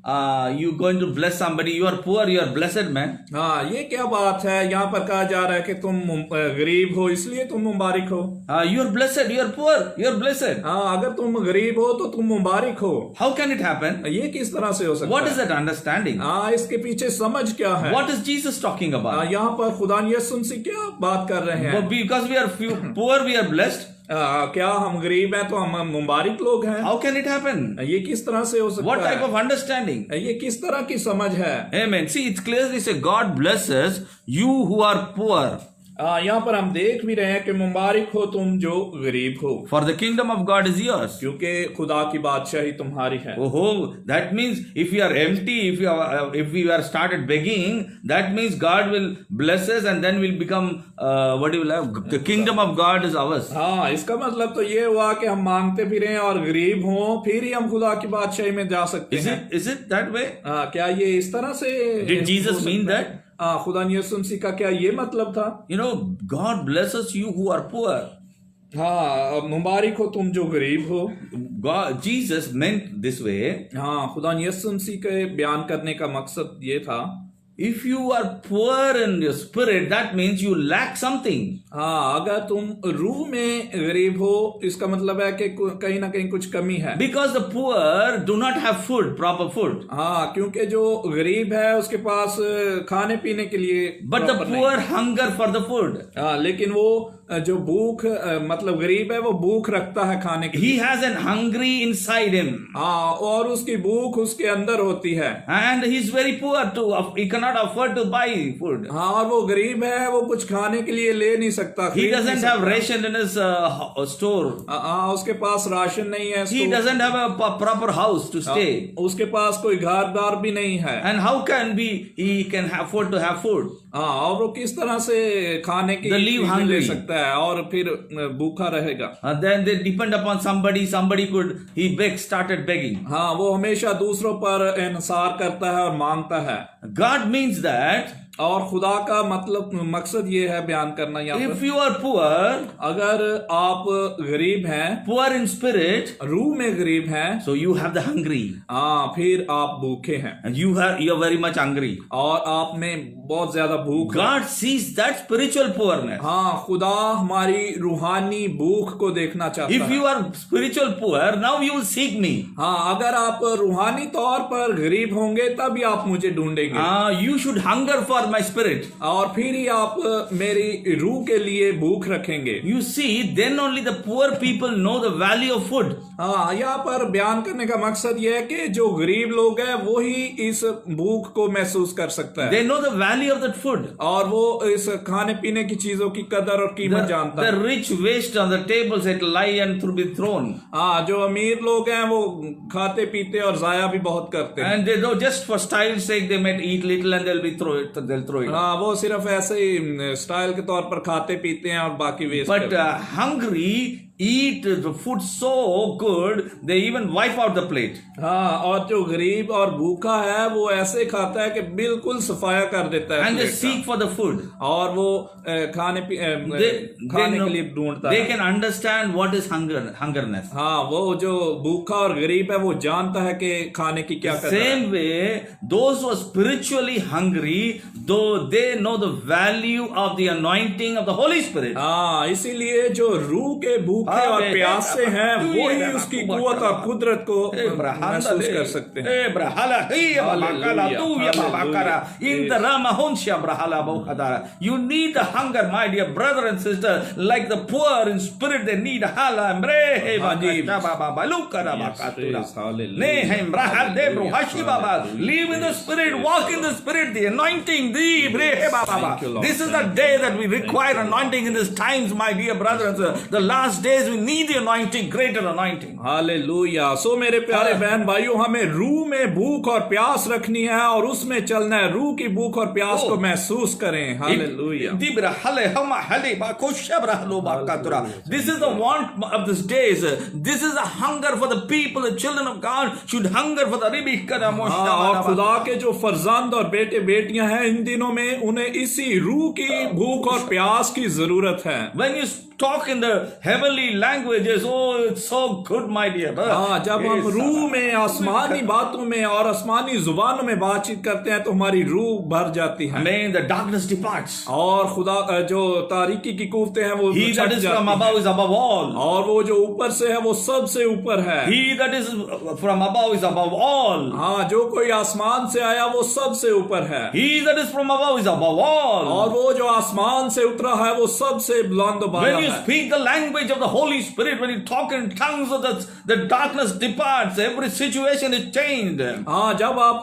you going to bless somebody, you are poor, you are blessed man. हाँ, ये क्या बात है? यहाँ पर कहा जा रहा है कि तुम गरीब हो इसलिए तुम मुबारक हो। You are blessed, you are poor, you are blessed. हाँ, अगर तुम गरीब हो तो तुम मुबारक हो। How can it happen? ये किस तरह से हो सकता What है? is that understanding? हाँ, इसके पीछे समझ क्या है? What is Jesus talking about? यहाँ पर खुदा यीशु मसीह क्या बात कर रहे हैं? Because we are poor, we are blessed. क्या हम गरीब हैं तो हम मुबारक लोग हैं? How can it happen? ये किस तरह से हो सकता What type है? of understanding? ये किस तरह की समझ है? Amen. See, it clearly says God blesses you who are poor. यहाँ पर हम देख भी रहे हैं कि मुबारक हो तुम जो गरीब हो, For the kingdom of God is yours. क्योंकि खुदा की बादशाही तुम्हारी है। Oh, that means if you are empty, if we are started begging, that means God will bless us and then we'll become what do you have? The kingdom of God is ours. हाँ, इसका मतलब तो ये हुआ कि हम मांगते फिरें और गरीब हों, फिर ही हम खुदा की बादशाही में जा सकते हैं। Is it that way? क्या ये इस तरह से? Did Jesus mean that? खुदा यीशु मसीह का क्या ये मतलब था? You know, God blesses you who are poor. हाँ, मुबारक हो तुम जो गरीब हो। God, Jesus meant this way. हाँ, खुदा यीशु मसीह के बयान करने का मकसद ये था, If you are poor in your spirit, that means you lack something. हाँ, अगर तुम रूह में गरीब हो इसका मतलब है कि कहीं ना कहीं कुछ कमी है। Because the poor do not have food, proper food. हाँ, क्योंकि जो गरीब है उसके पास खाने पीने के लिए But the proper नहीं। poor hunger for the food. हाँ, लेकिन वो जो भूख मतलब गरीब है वो भूख रखता है खाने के He लिए। has an hungry inside him. हाँ, और उसकी भूख उसके अंदर होती है। And he is very poor too. He cannot afford to buy food. हाँ, और वो गरीब है, वो कुछ खाने के लिए ले नहीं सकता। He खरीद नहीं doesn't have सकता। ration in his store. हाँ, उसके पास राशन नहीं है। He doesn't have a proper house to stay. उसके पास कोई घर बार भी नहीं है। And how can he can afford to have food? हाँ, और वो किस तरह से खाने की They live चीजें ले hungry. सकता है और फिर भूखा रहेगा। Then they depend upon somebody. Somebody started begging. हाँ, वो हमेशा दूसरों पर इन्सार करता है और मांगता है। God means that और खुदा का मतलब मकसद ये है बयान करना यहाँ if पर, you are poor, अगर आप गरीब हैं, poor in spirit, रूह में गरीब हैं, so you have the hungry. हाँ, फिर आप भूखे हैं And you are very much hungry. और आप में बहुत ज्यादा भूख है। God sees that spiritual poorness. हाँ, खुदा हमारी रूहानी भूख को देखना चाहता If है। you are spiritual poor, now you will seek me. हाँ, अगर आप रूहानी तौर पर गरीब होंगे तभी आप मुझे ढूंढेंगे। You should hunger for for my spirit. और फिर ही आप मेरी रूह के लिए भूख रखेंगे। You see, then only the poor people know the value of food. हाँ, यहाँ पर बयान करने का मकसद यह है कि जो गरीब लोग हैं वो ही इस भूख को महसूस कर सकता है, They know the value of that food. और वो इस खाने पीने की चीजों की कदर और कीमत जानता The है। rich waste on the tables it lie and to be thrown. हाँ, जो अमीर लोग हैं वो खाते पीते और जाया भी बहुत करते हैं। And they know just for style's sake they might eat little and they'll throw it. हाँ, वो सिर्फ ऐसे ही स्टाइल के तौर पर खाते पीते हैं और बाकी वेस्ट But करते हैं। hungry eat the food so good they even wipe out the plate. हाँ, और जो गरीब और भूखा है वो ऐसे खाता है कि बिल्कुल सफाया कर देता है And they प्लेट का। seek for the food. और वो खाने They के लिए ढूंढता they है। can understand what is hungerness. हाँ, वो जो भूखा और गरीब है वो जानता है कि खाने की क्या करना है। Same way, those who are spiritually hungry, though they know the value of the anointing of the Holy Spirit. हाँ, इसीलिए जो रूह के भूखे और प्यासे हैं वो ही उसकी कुव्वत और कुदरत को महसूस कर सकते हैं। You need the hunger, my dear brother and sister, like the poor in spirit. They need hala. Live in the spirit, walk in the spirit, the anointing. This is the day that we require anointing in these times, my dear brother and sister. The last days we need the anointing, greater anointing. Hallelujah. So मेरे प्यारे बहन भाइयों, हमें रूह में भूख और प्यास रखनी है और उसमें चलना है। रूह की भूख और प्यास को महसूस करें। Hallelujah. This is the want of these days. This is the hunger for the people. The children of God should hunger for the और खुदा के जो फरजंद और बेटे बेटियां हैं इन दिनों में उन्हें इसी रूह की भूख और प्यास की जरूरत है। When you talk in the heavenly languages, oh, it's so good, my dear. हाँ, जब हम रूह में आसमानी बातों में और आसमानी जुबानों में बातचीत करते हैं तो हमारी रूह भर जाती है। May the darkness departs. और खुदा जो तारीकी की कुव्वतें हैं वो He that is from above is above all. और वो जो ऊपर से है वो सबसे ऊपर है। He that is from above is above all. हाँ, जो कोई आसमान से आया वो सबसे ऊपर है। He that is from above is above all. और वो जो आसमान से उतरा है वो सबसे बुलंद बाला When you है। speak the language of the Holy Spirit, when you talk in tongues, so that the darkness departs, every situation is changed. हाँ, जब आप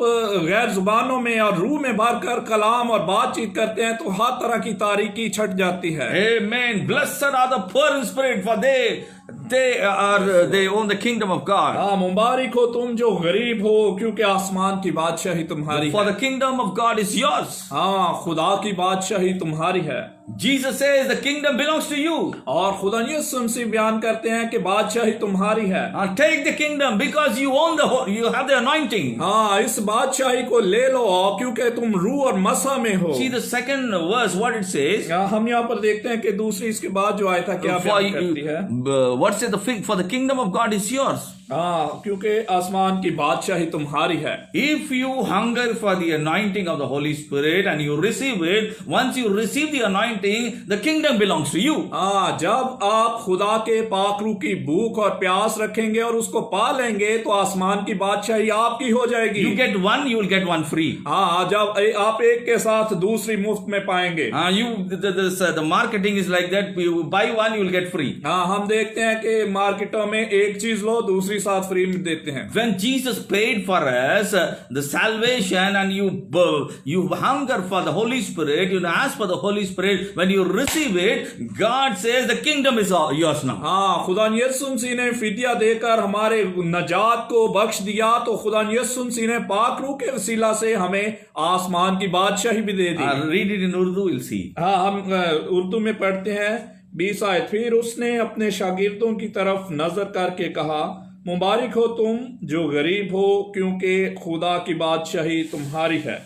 गैर जुबानों में और रूह में भरकर कलाम और बातचीत करते हैं तो हर तरह की तारीकी छट जाती है। Amen. Blessed are the poor in spirit, for they own the kingdom of God. हाँ, मुबारक हो तुम जो गरीब हो क्योंकि आसमान की बादशाही तुम्हारी For है। the kingdom of God is yours. हाँ, खुदा की बादशाही तुम्हारी है। Jesus says the kingdom belongs to you. और खुदा यीशु मसीह बयान करते हैं कि बादशाही तुम्हारी है। Take the kingdom because you own you have the anointing. हाँ, इस बादशाही को ले लो क्योंकि तुम रूह और मसा में हो। See the second verse, what it says. हम यहाँ पर देखते हैं कि दूसरी इसके बाद जो आयत क्या बयान करती है। What says for the kingdom of God is yours. हाँ, क्योंकि आसमान की बादशाही तुम्हारी है। If you hunger for the anointing of the Holy Spirit and you receive it, once you receive the anointing, the kingdom belongs to you. हाँ, जब आप खुदा के पाकरू की भूख और प्यास रखेंगे और उसको पा लेंगे तो आसमान की बादशाही आपकी हो जाएगी। You get one, you will get one free. हाँ, जब आप एक के साथ दूसरी मुफ्त में पाएंगे। The marketing is like that. You buy one, you will get free. हाँ, हम देखते हैं कि मार्केटों में एक चीज लो दूसरी साथ फ्री में देते हैं। When Jesus paid for us the salvation and you hunger for the Holy Spirit, you ask for the Holy Spirit, when you receive it, God says the kingdom is yours now. हाँ, खुदा यीशु मसीह ने फिदिया देकर हमारे नजात को बख्श दिया तो खुदा यीशु मसीह ने पाक रूह के वसीला से हमें आसमान की बादशाही भी दे दी। Read it in Urdu, we'll see. हाँ, हम उर्दू में पढ़ते हैं 20 आयत। फिर उसने अपने शागिर्दों की तरफ नजर करके कहा, मुबारक हो तुम जो गरीब हो क्योंकि खुदा की बादशाही तुम्हारी है।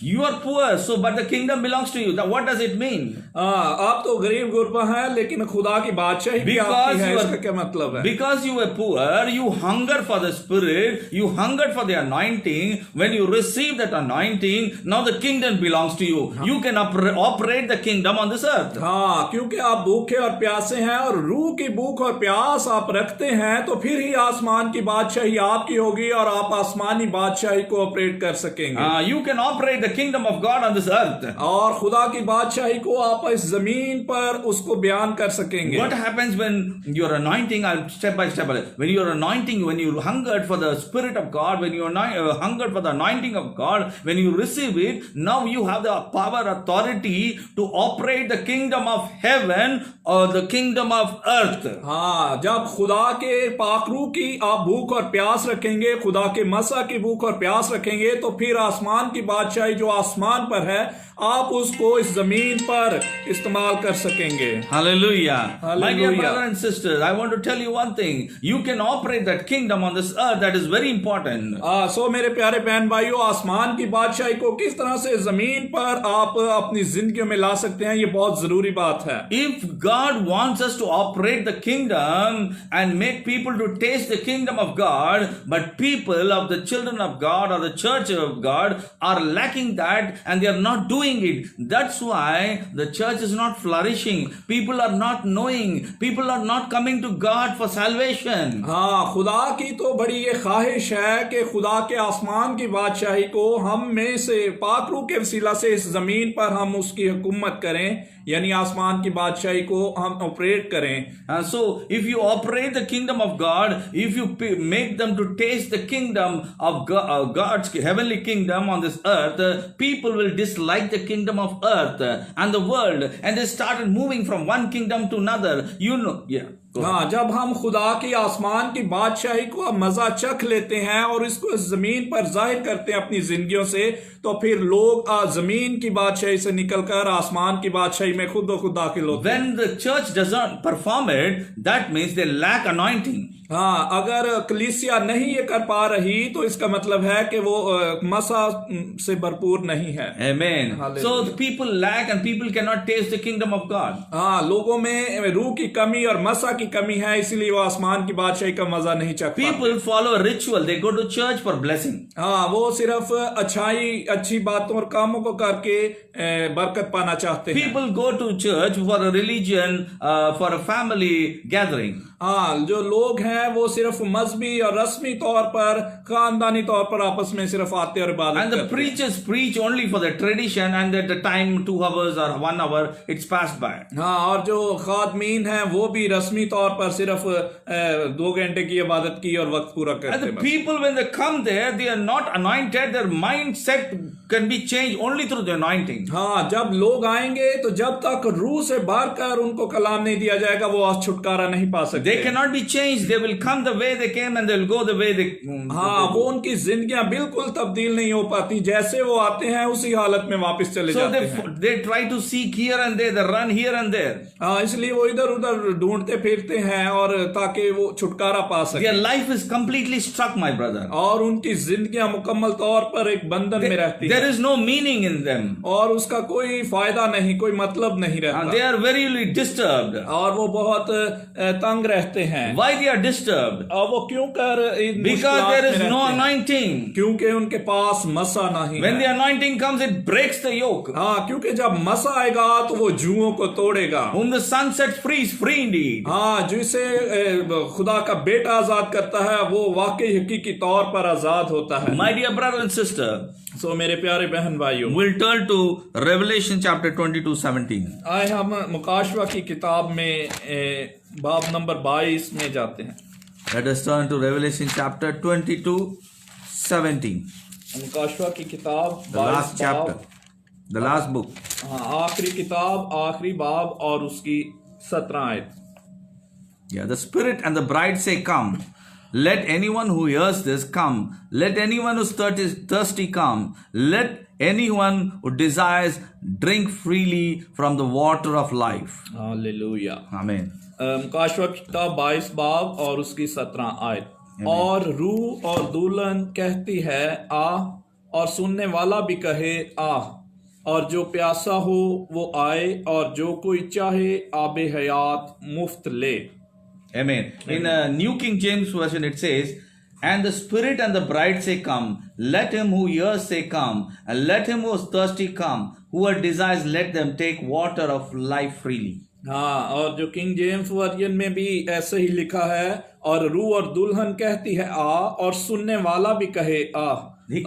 You are poor, so but the kingdom belongs to you. Now what does it mean? आप तो गरीब गुरबा हैं लेकिन खुदा की बादशाही भी आपकी है। इसका क्या मतलब है? Because you are poor, you hunger for the Spirit, you hunger for the anointing. When you receive that anointing, now the kingdom belongs to you. You can operate the kingdom on this earth. हाँ, क्योंकि आप भूखे और प्यासे हैं और रूह की भूख और प्यास आप रखते हैं तो फिर ही आसमान की बादशाही आपकी होगी और आप आसमानी बादशाही को ऑपरेट कर सकेंगे। You can operate the kingdom of God on this earth. और खुदा की बादशाही को आप इस जमीन पर उसको बयान कर सकेंगे। What happens when your anointing, step by step, when your anointing, when you hungered for the Spirit of God, when you hungered for the anointing of God, when you receive it, now you have the power, authority to operate the kingdom of heaven or the kingdom of earth. हाँ, जब खुदा के पाखरू की आप भूख और प्यास रखेंगे, खुदा के मसा की भूख और प्यास रखेंगे, तो फिर आसमान की बादशाही जो आसमान पर है, आप उसको इस जमीन पर इस्तेमाल कर सकेंगे। Hallelujah. My dear Hallelujah. brother and sister, I want to tell you one thing. You can operate that kingdom on this earth. That is very important. सो मेरे प्यारे बहन भाइयों, आसमान की बादशाही को किस तरह से जमीन पर आप अपनी जिंदगियों में ला सकते हैं, ये बहुत जरूरी बात है। If God wants us to operate the kingdom and make people to taste the kingdom of God, but people of the children of God or the church of God are lacking that and they are not doing it. That's why the church is not flourishing. People are not knowing. People are not coming to God for salvation. हाँ, खुदा की तो बड़ी ये ख्वाहिश है कि खुदा के आसमान की बादशाही को हम में से पाकरू के वसीला से इस जमीन पर हम उसकी हुकूमत करें, यानी आसमान की बादशाही को हम ऑपरेट करें। So if you operate the kingdom of God, if you make them to taste the kingdom of God's heavenly kingdom on this earth, people will dislike the kingdom of earth and the world, and they started moving from one kingdom to another. You know, yeah. हाँ, जब हम खुदा की आसमान की बादशाही को मजा चख लेते हैं और इसको इस जमीन पर जाहिर करते हैं अपनी जिंदगियों से, तो फिर लोग जमीन की बादशाही से निकलकर आसमान की बादशाही में खुद ब खुद दाखिल होते हैं। When the church doesn't perform it, that means they lack anointing. हाँ, अगर कलीसिया नहीं ये कर पा रही तो इसका मतलब है कि वो मसा से भरपूर नहीं है। Amen. Hallelujah. So the people lack and people cannot taste the kingdom of God. हाँ, लोगों में रूह की कमी और मसा की कमी है, इसीलिए वो आसमान की बादशाही का मजा नहीं चख पाते। People follow a ritual. They go to church for blessing. हाँ, वो सिर्फ अच्छी बातों और कामों को करके बरकत पाना चाहते हैं। People go to church for a religion, for a family gathering. हाँ, जो लोग हैं वो सिर्फ मजहबी और रस्मी तौर पर, खानदानी तौर पर आपस में सिर्फ आते और इबादत And the करते हैं। preachers preach only for the tradition, and at the time 2 hours or 1 hour it's passed by. हाँ, और जो खादमीन हैं वो भी रस्मी तौर पर सिर्फ 2 घंटे की इबादत की और वक्त पूरा And करते the हैं। people, when they come there, they are not anointed. Their mindset can be changed only through the anointing. हाँ, जब लोग आएंगे तो जब तक रूह से भर कर उनको कलाम नहीं दिया जाएगा, वो छुटकारा नहीं पा सकते। They cannot be changed. They will come the way they came and they will go the way they. हाँ, वो उनकी जिंदगियां बिल्कुल तब्दील नहीं हो पाती, जैसे वो आते हैं उसी हालत में वापस चले So जाते हैं। they try to seek here and there. They run here and there. हाँ, इसलिए वो इधर उधर ढूंढते फिरते हैं और ताकि वो छुटकारा पा सके। Their life is completely stuck, my brother. और उनकी जिंदगियां मुकम्मल तौर पर एक बंधन में रहती There है is no meaning in them. और उसका कोई फायदा नहीं, कोई मतलब नहीं And रहता they are very disturbed. और वो बहुत तंग रहते हैं। Why they are disturbed? और वो क्यों कर इन Because मुश्किलात there में is no रहते हैं? anointing. क्योंकि उनके पास मसा नहीं When the है। anointing comes, it breaks the yoke. हाँ, क्योंकि जब मसा आएगा तो वो जुओं को तोड़ेगा। Whom the Son sets free is free indeed. हाँ, जिसे खुदा का बेटा आजाद करता है वो वाकई हकीकी तौर पर आजाद होता है। My dear brother and sister, सो मेरे प्यारे बहन भाइयों, we'll turn to Revelation chapter 22:17. आए हम मुकाशवा की किताब में बाब नंबर 22 में जाते हैं। Let us turn to Revelation chapter 22:17. मुकाशवा की किताब The last 22 chapter. बाब, The last book. हाँ, आखिरी किताब, आखिरी बाब और उसकी 17 आयत। Yeah, the Spirit and the bride say, Come. Let anyone who hears this come. Let anyone who's thirsty come. Let anyone who desires drink freely from the water of life. Hallelujah. Amen. मुकाशवा की किताब 22 बाब और उसकी 17 आयत। और रूह और दुल्हन कहती है आ, और सुनने वाला भी कहे आ, और जो प्यासा हो वो आए, और जो कोई चाहे आबे हयात मुफ्त ले। Amen. In New King James Version it says, And the Spirit and the bride say, Come. Let him who hears say, Come. And let him who is thirsty come. Whoever desires, let them take water of life freely. हाँ, और जो king James version में भी ऐसे ही लिखा है, और रूह और दुल्हन कहती है आ, और सुनने वाला भी कहे आ,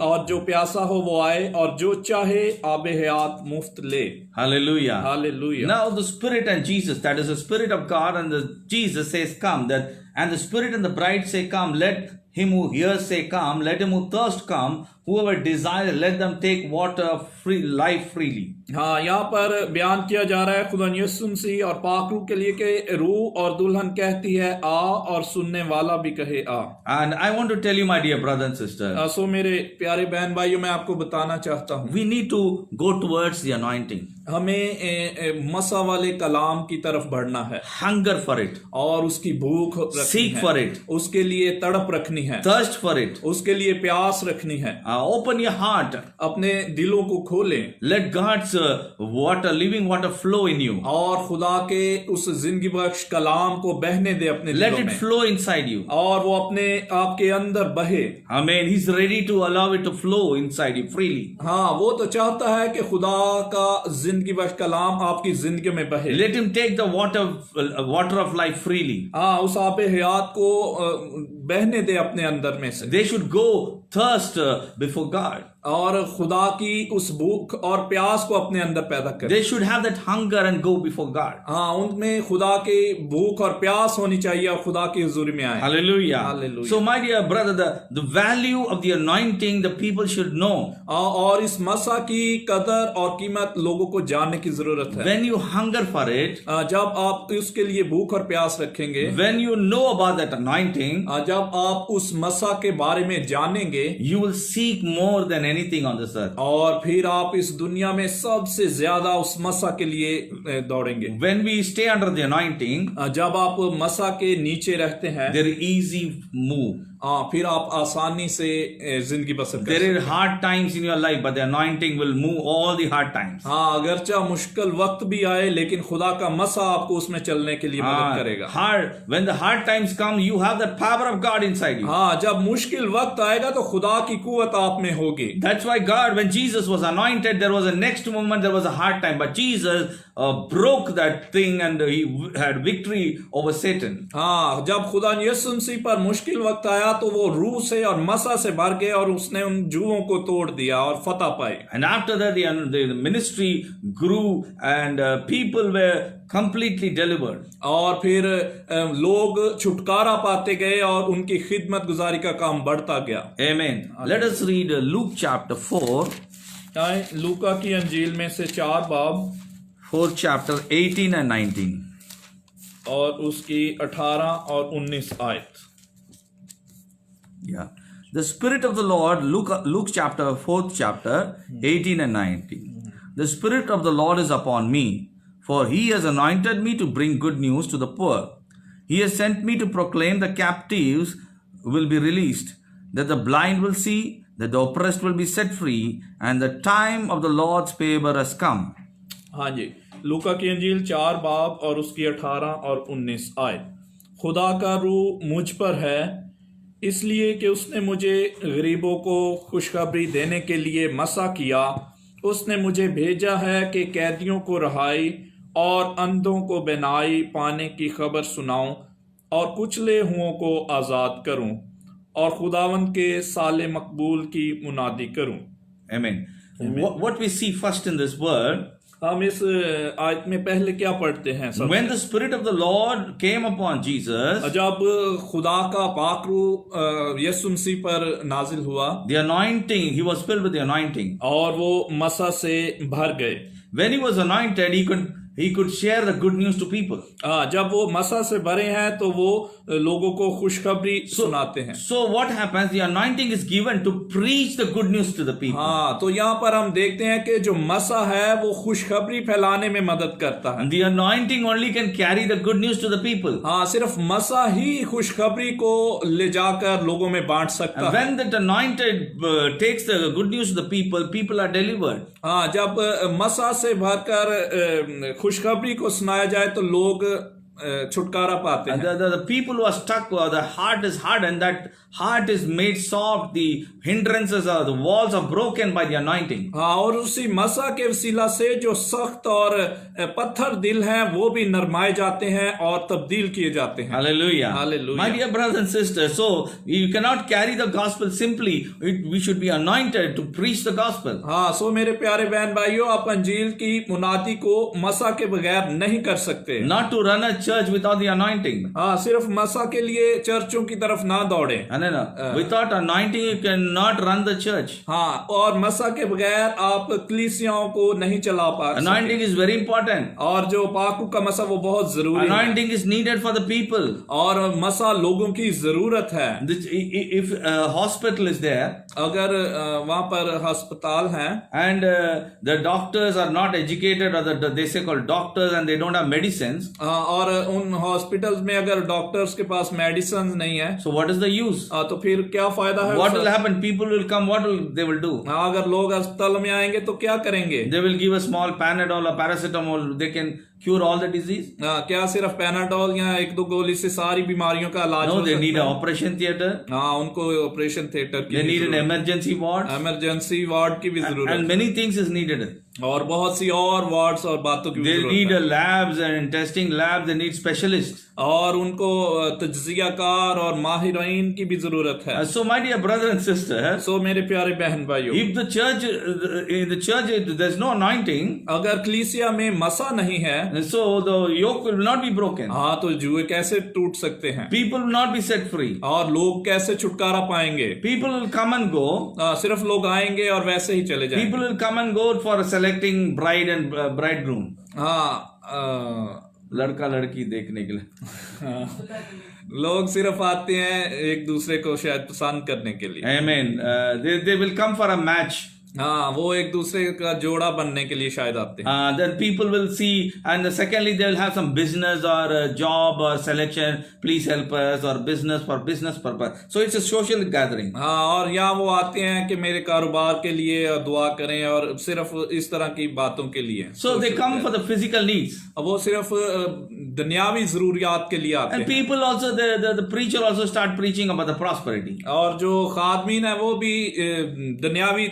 और जो प्यासा हो वो आए, और जो चाहे आबे हयात मुफ्त ले। Hallelujah. Hallelujah. Now the Spirit and Jesus, that is the Spirit of God, and the Jesus says, "Come." That and the Spirit and the bride say, "Come." Let him who hears say, "Come." Let him who thirst come. Whoever desires, let them take water free, life freely. हाँ, यहाँ पर बयान किया जा रहा है खुदा यीशु मसीह और पाक रूह के लिए कि रूह और दुल्हन कहती है आ, और सुनने वाला भी कहे आ। And I want to tell you, my dear brother and sister, सो मेरे प्यारे बहन भाइयों, मैं आपको बताना चाहता हूँ, we need to go towards the anointing. हमें मसा वाले कलाम की तरफ बढ़ना है, Hunger for it. और उसकी भूख रखनी Seek है, for it. उसके लिए तड़प रखनी है, Thirst for it. उसके लिए प्यास रखनी है। Open your heart. अपने दिलों को खोलें, Let God's water, living water flow in you. और खुदा के उस जिंदगी बख्श कलाम को बहने दे अपने Let दिलों it में, flow inside you. और वो अपने आपके अंदर बहे। Amen. He's ready to allow it to flow inside you freely. हाँ, वो तो चाहता है कि खुदा का जिंदगी बख्श कलाम आपकी जिंदगी में बहे। Let him take the water of life freely. हाँ, उस आबे हयात को बहने दे अपने अंदर में से। They should go thirst before God. और खुदा की उस भूख और प्यास को अपने अंदर पैदा करे। They should have that hunger and go before God. हाँ, उनमें खुदा की भूख और प्यास होनी चाहिए और खुदा की हुजूरी में आए। Hallelujah. Hallelujah. So my dear brother, the value of the anointing, the people should know. और इस मसा की कदर और कीमत लोगों को जानने की जरूरत है। When you hunger for it, जब आप उसके लिए भूख और प्यास रखेंगे, when you know about that anointing, जब आप उस मसा के बारे में जानेंगे, you will seek more than anything on this earth. और फिर आप इस दुनिया में सबसे ज्यादा उस मसा के लिए दौड़ेंगे। When we stay under the anointing, जब आप मसा के नीचे रहते हैं, there is easy move. फिर आप आसानी से जिंदगी बसर कर There are hard times in your life, but the anointing will move all the hard times. अगरचा मुश्किल वक्त भी आए, लेकिन खुदा का मसा आपको उसमें चलने के लिए मदद करेगा। When the hard times come, you have the power of God inside you. जब मुश्किल वक्त आएगा तो खुदा की कुवत आप में होगी। That's why God, when Jesus was anointed, there was a next moment, there was a hard time, but Jesus broke that thing and he had victory over Satan. जब खुदा यीशु मसीह पर मुश्किल वक्त आया तो वो रूह से और मसा से भर गए और उसने उन जुओं को तोड़ दिया और फतह पाई। And after that, the ministry grew and people were completely delivered. और फिर लोग छुटकारा पाते गए और उनकी खिदमत गुजारी का काम बढ़ता गया। Amen. Let us read Luke chapter 4. लूका की अंजील में से 4 बाब 4th chapter 18 and 19. और उसकी 18 और 19 आयत। Yeah. The Spirit of the Lord, Luke chapter 4th chapter 18 and 19. The Spirit of the Lord is upon me, for he has anointed me to bring good news to the poor. He has sent me to proclaim the captives will be released, that the blind will see, that the oppressed will be set free, and the time of the Lord's favor has come. हाँ जी, लूका की अंजील 4 बाब और उसकी 18 और 19 आयत। खुदा का रूह मुझ पर है, इसलिए कि उसने मुझे गरीबों को खुशखबरी देने के लिए मसा किया। उसने मुझे भेजा है कि कैदियों को रहाई और अंधों को बेनाई पाने की खबर सुनाऊं और कुचले हुओं को आज़ाद करूं और खुदावंद के साले मकबूल की मुनादी करूं। Amen. What we see first in this word, हम इस आयत में पहले क्या पढ़ते हैं? when the Spirit of the Lord came upon Jesus, जब खुदा का पाक रूह यीशु मसीह पर नाजिल हुआ, the anointing, he was filled with the anointing. और वो मसा से भर गए। When he was anointed, he could share the good news to people. जब वो मसा से भरे हैं तो वो लोगों को खुशखबरी सुनाते हैं। So what happens? The anointing is given to preach the good news to the people. तो यहाँ पर हम देखते हैं कि जो मसा है वो खुशखबरी फैलाने में मदद करता है। And the anointing only can carry the good news to the people. सिर्फ मसा ही खुशखबरी को ले जाकर लोगों में बांट सकता And है। when that anointed takes the good news to the people are delivered. जब मसा से भरकर खुशखबरी को सुनाया जाए तो लोग छुटकारा पाते हैं। The people who are stuck, the heart is hardened, that heart is made soft, the hindrances or the walls are broken by the anointing. हाँ, और उसी मसा के वसीला से जो सख्त और पत्थर दिल हैं वो भी नरमाए जाते हैं और तब्दील किए जाते हैं। Hallelujah. Hallelujah. My dear brothers and sisters, so you cannot carry the gospel simply. We should be anointed to preach the gospel. हाँ, सो मेरे प्यारे बहन भाइयों, आप अंजील की मुनादी को मसा के बगैर नहीं कर सकते। Not to run a church without the anointing. हाँ, सिर्फ मसा के लिए चर्चों की तरफ ना दौड़े। Without anointing, you cannot run the church. हाँ, और मसा के बगैर आप कलीसियाओं को नहीं चला पा सकते। Anointing is very important. और जो पाकू का मसा वो बहुत जरूरी है। Anointing is needed for the people. और मसा लोगों की जरूरत है। If a hospital is there, अगर वहां पर अस्पताल है and the doctors are not educated, or they say called doctors, and they don't have medicines, और उन हॉस्पिटल्स में अगर डॉक्टर्स के पास मेडिसिन नहीं है, so what is the use? तो फिर क्या फायदा है? What will happen? People will come. What will they will do? अगर लोग अस्पताल में आएंगे तो क्या करेंगे? They will give a small Panadol or paracetamol. They can cure all the disease. क्या सिर्फ पैनाडोल या एक दो गोली से सारी बीमारियों का इलाज? No, they need an operation theater. हाँ, उनको ऑपरेशन थिएटर की They need an emergency ward. Emergency ward की भी जरूरत And many things is needed. और बहुत सी और वार्ड्स और बातों की भी They जरूरत need है। labs and testing labs. They need specialists. और उनको तज्जियाकार और माहिरीन की भी जरूरत है। So my dear brother and sister, सो मेरे प्यारे बहन भाइयों, if the church in the church there's no anointing, अगर कलीसिया में मसा नहीं है, so the yoke will not be broken. हाँ, तो जुए कैसे टूट सकते हैं? People will not be set free. और लोग कैसे छुटकारा पाएंगे? People will come and go. सिर्फ लोग आएंगे और वैसे ही चले जाएंगे। People will come and go for selecting bride and bridegroom. हाँ, लड़का लड़की देखने के लिए लोग सिर्फ आते हैं एक दूसरे को शायद पसंद करने के लिए। Amen. They will come for a match. हाँ, वो एक दूसरे का जोड़ा बनने के लिए शायद आते हैं। Then people will see, and secondly they will have some business or job or selection. Please help us, or business for business purpose. So it's a social gathering. हाँ, और यहाँ वो आते हैं कि मेरे कारोबार के लिए दुआ करें और सिर्फ इस तरह की बातों के लिए। So they come for the physical needs. वो सिर्फ दुनियावी जरूरियात के लिए आते And हैं। people also, the preacher also start preaching about the prosperity. और जो खादमीन है वो भी दुनियावी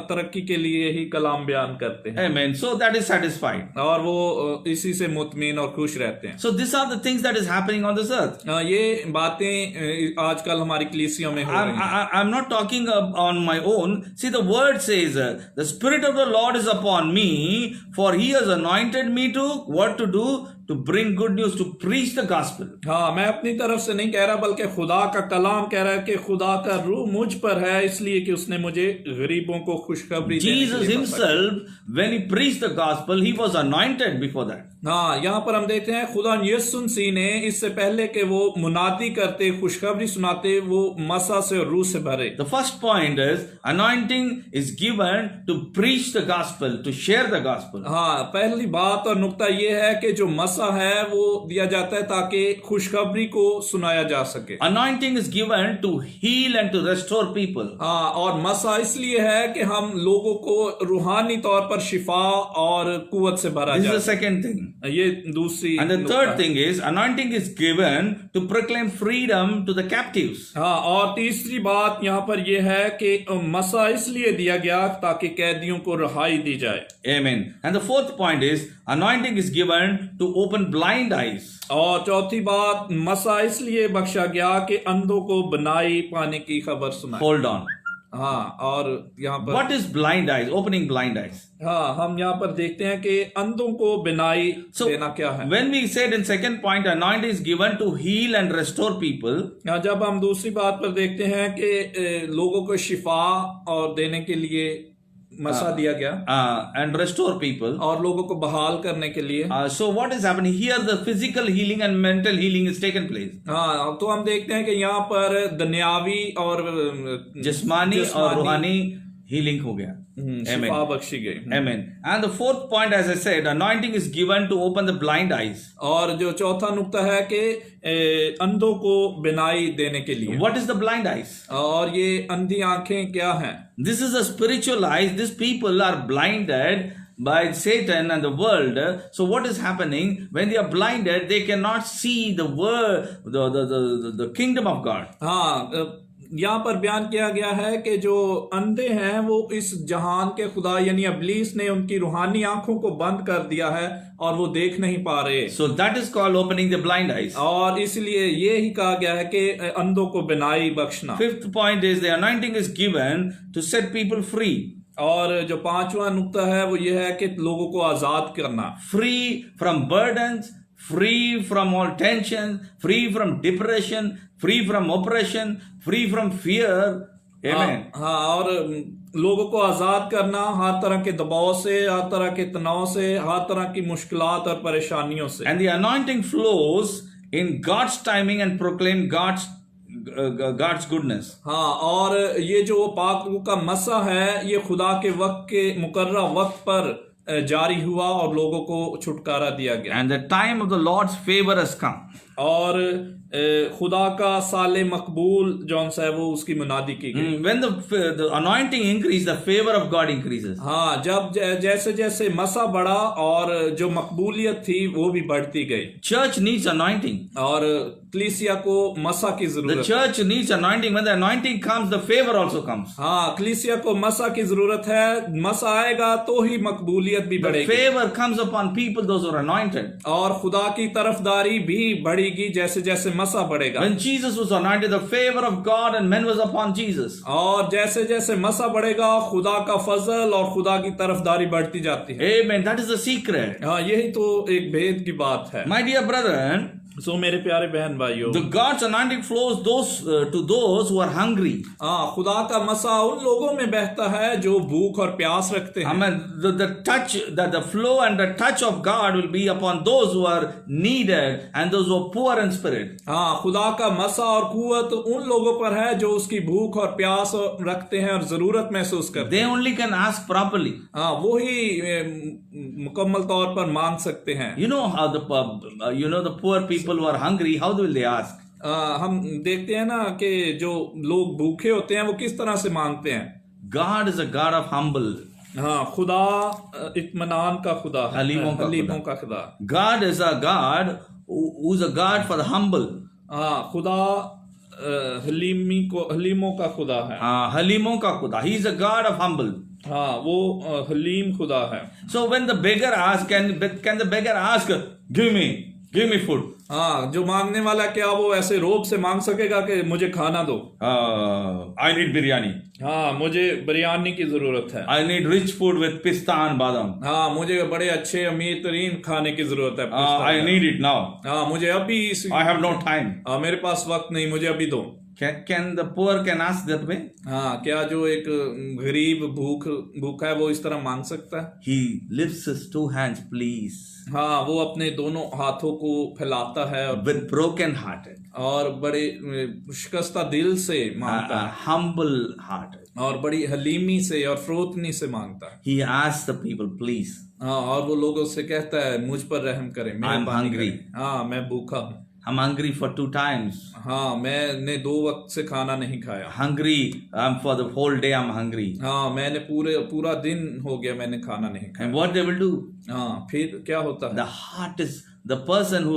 तरक्की के लिए ही कलाम बयान करते हैं। Amen. So that is satisfied. और वो इसी से मुतमिन और खुश रहते हैं। So these are the things that is happening on this earth. ये बातें आजकल हमारी कलीसियों में हो रही हैं। I'm not talking on my own. See, the word says, the Spirit of the Lord is upon me, for He has anointed me to, what to do? To bring good news, to preach the gospel. हाँ, मैं अपनी तरफ से नहीं कह रहा, बल्कि खुदा का कलाम कह रहा है कि खुदा का रूह मुझ पर है, इसलिए कि उसने मुझे गरीबों को खुशखबरी देने के लिए Jesus himself, when he preached the gospel, he was anointed before that. हाँ, यहाँ पर हम देखते हैं खुदा यीशु मसीह ने इससे पहले कि वो मुनादी करते, खुशखबरी सुनाते, वो मसा से और रूह से भरे। The first point is, anointing is given to preach the gospel, to share the gospel. हाँ, पहली बात और नुक्ता ये है कि जो मसा है वो दिया जाता है ताकि खुशखबरी को सुनाया जा सके। Anointing is given to heal and to restore people. हाँ, और मसा इसलिए है कि हम लोगों को रूहानी तौर पर शिफा और कुव्वत से भरा This is जाए। the second thing. ये दूसरी And the नुक्ता third है। thing is, anointing is given to proclaim freedom to the captives. हाँ, और तीसरी बात यहाँ पर यह है कि मसा इसलिए दिया गया ताकि कैदियों को रिहाई दी जाए। Amen. And the fourth point is, anointing is given to open blind eyes. और चौथी बात, मसा इसलिए बख्शा गया कि अंधों को बनाई पाने की खबर सुनाए। Hold on. हाँ, और यहाँ पर What is blind eyes? Opening blind eyes. हाँ, हम यहाँ पर देखते हैं कि अंधों को बिनाई देना क्या है। When we said in second point, anointing is given to heal and restore people. जब हम दूसरी बात पर देखते हैं कि लोगों को शिफा और देने के लिए मसा दिया गया And restore people. और लोगों को बहाल करने के लिए। So what is happening here? The physical healing and mental healing is taken place. हाँ, तो हम देखते हैं कि यहाँ पर दुनियावी और जिस्मानी और रूहानी healing हो गया. शिफा बख्शी गई। Amen. And the fourth point, as I said, anointing is given to open the blind eyes. और जो चौथा नुक्ता है कि अंधों को बिनाई देने के लिए। What is the blind eyes? और ये अंधी आंखें क्या हैं? This is a spiritual eyes. These people are blinded by Satan and the world. So what is happening when they are blinded? They cannot see the world, the kingdom of God. हाँ, यहाँ पर बयान किया गया है कि जो अंधे हैं वो इस जहान के खुदा यानी इब्लीस ने उनकी रूहानी आंखों को बंद कर दिया है और वो देख नहीं पा रहे। So that is called opening the blind eyes. और इसलिए ये ही कहा गया है कि अंधों को बिनाई बख्शना। Fifth point is the anointing is given to set people free. और जो पांचवा नुक्ता है वो ये है कि लोगों को आजाद करना। Free from burdens, free from all tension, free from depression, free from oppression, free from fear. Amen. हाँ, और लोगों को आजाद करना हर तरह के दबाव से, हर तरह के तनाव से, हर तरह की मुश्किलात और परेशानियों से। And the anointing flows in God's timing and proclaim God's goodness. हाँ, और ये जो पाक रूह का मसा है ये खुदा के वक्त के मुकर्रर वक्त पर जारी हुआ और लोगों को छुटकारा दिया गया। And the time of the Lord's favor has come. और खुदा का साले मकबूल जौन सा है वो उसकी मुनादी की गई। When the anointing increases, the favor of God increases. हाँ, जब जैसे जैसे मसा बढ़ा और जो मकबूलियत थी वो भी बढ़ती गई। Church needs anointing. और कलीसिया को मसा की The जरूरत। church needs anointing. When the anointing comes, the favor also comes. हाँ, कलीसिया को मसा की जरूरत है। मसा आएगा तो ही मकबूलियत भी The बढ़ेगी favor comes upon people, those who are anointed. और खुदा की तरफदारी भी बढ़ेगी जैसे जैसे मसा बढ़ेगा। When Jesus was anointed, the favor of God and men was upon Jesus. और जैसे जैसे मसा बढ़ेगा खुदा का फजल और खुदा की तरफदारी बढ़ती जाती है। Amen. That is the secret. हाँ, यही तो एक भेद की बात है। My dear brethren, सो मेरे प्यारे बहन भाइयों, the God's anointing flows to those who are hungry. हाँ, खुदा का मसा उन लोगों में बहता है जो भूख और प्यास रखते हैं। Amen. The flow and the touch of God will be upon those who are needed and those who are poor in spirit. हाँ, खुदा का मसा और कुव्वत उन लोगों पर है जो उसकी भूख और प्यास रखते हैं और जरूरत महसूस करते हैं। They only can ask properly. हाँ, वो ही मुकम्मल तौर पर मांग सकते हैं। You know how the poor people who are hungry, how will they ask? हम देखते हैं ना कि जो लोग भूखे होते हैं वो किस तरह से मांगते हैं। God is a God of humble. हाँ, खुदा इत्मीनान का खुदा है, हलीमों का खुदा। God is a God who's a God for the humble. हाँ, खुदा हलीमों का खुदा है। हलीमों का खुदा. He is a God of humble. हाँ, वो हलीम खुदा है। So when the beggar asks, can the beggar ask, give me food? हाँ, जो मांगने वाला क्या वो ऐसे रोब से मांग सकेगा कि मुझे खाना दो? I need biryani. हाँ, मुझे बिरयानी की जरूरत है। I need rich food with pista and badam. हाँ, मुझे बड़े अच्छे अमीर तरीन खाने की जरूरत है। I need it now. हाँ, मुझे अभी I have no time. मेरे पास वक्त नहीं, मुझे अभी दो। Can the poor can ask that way? हाँ, क्या जो एक गरीब भूखा है वो इस तरह मांग सकता है? He lifts his two hands, please. हाँ, वो अपने दोनों हाथों को फैलाता है with broken hearted और बड़े शिकस्ता दिल से मांगता है, humble hearted, और बड़ी हलीमी से और फरोतनी से मांगता है। He asks the people, please. हाँ, और वो लोगों से कहता है मुझ पर रहम करें, I'm hungry. हाँ, मैं भूखा हूँ। I'm hungry for 2 times. हाँ, मैंने 2 वक्त से खाना नहीं खाया। Hungry, for the whole day I'm hungry. हाँ, मैंने पूरा दिन हो गया मैंने खाना नहीं खाया। And what they will do? हाँ, फिर क्या होता है? The heart is, the person who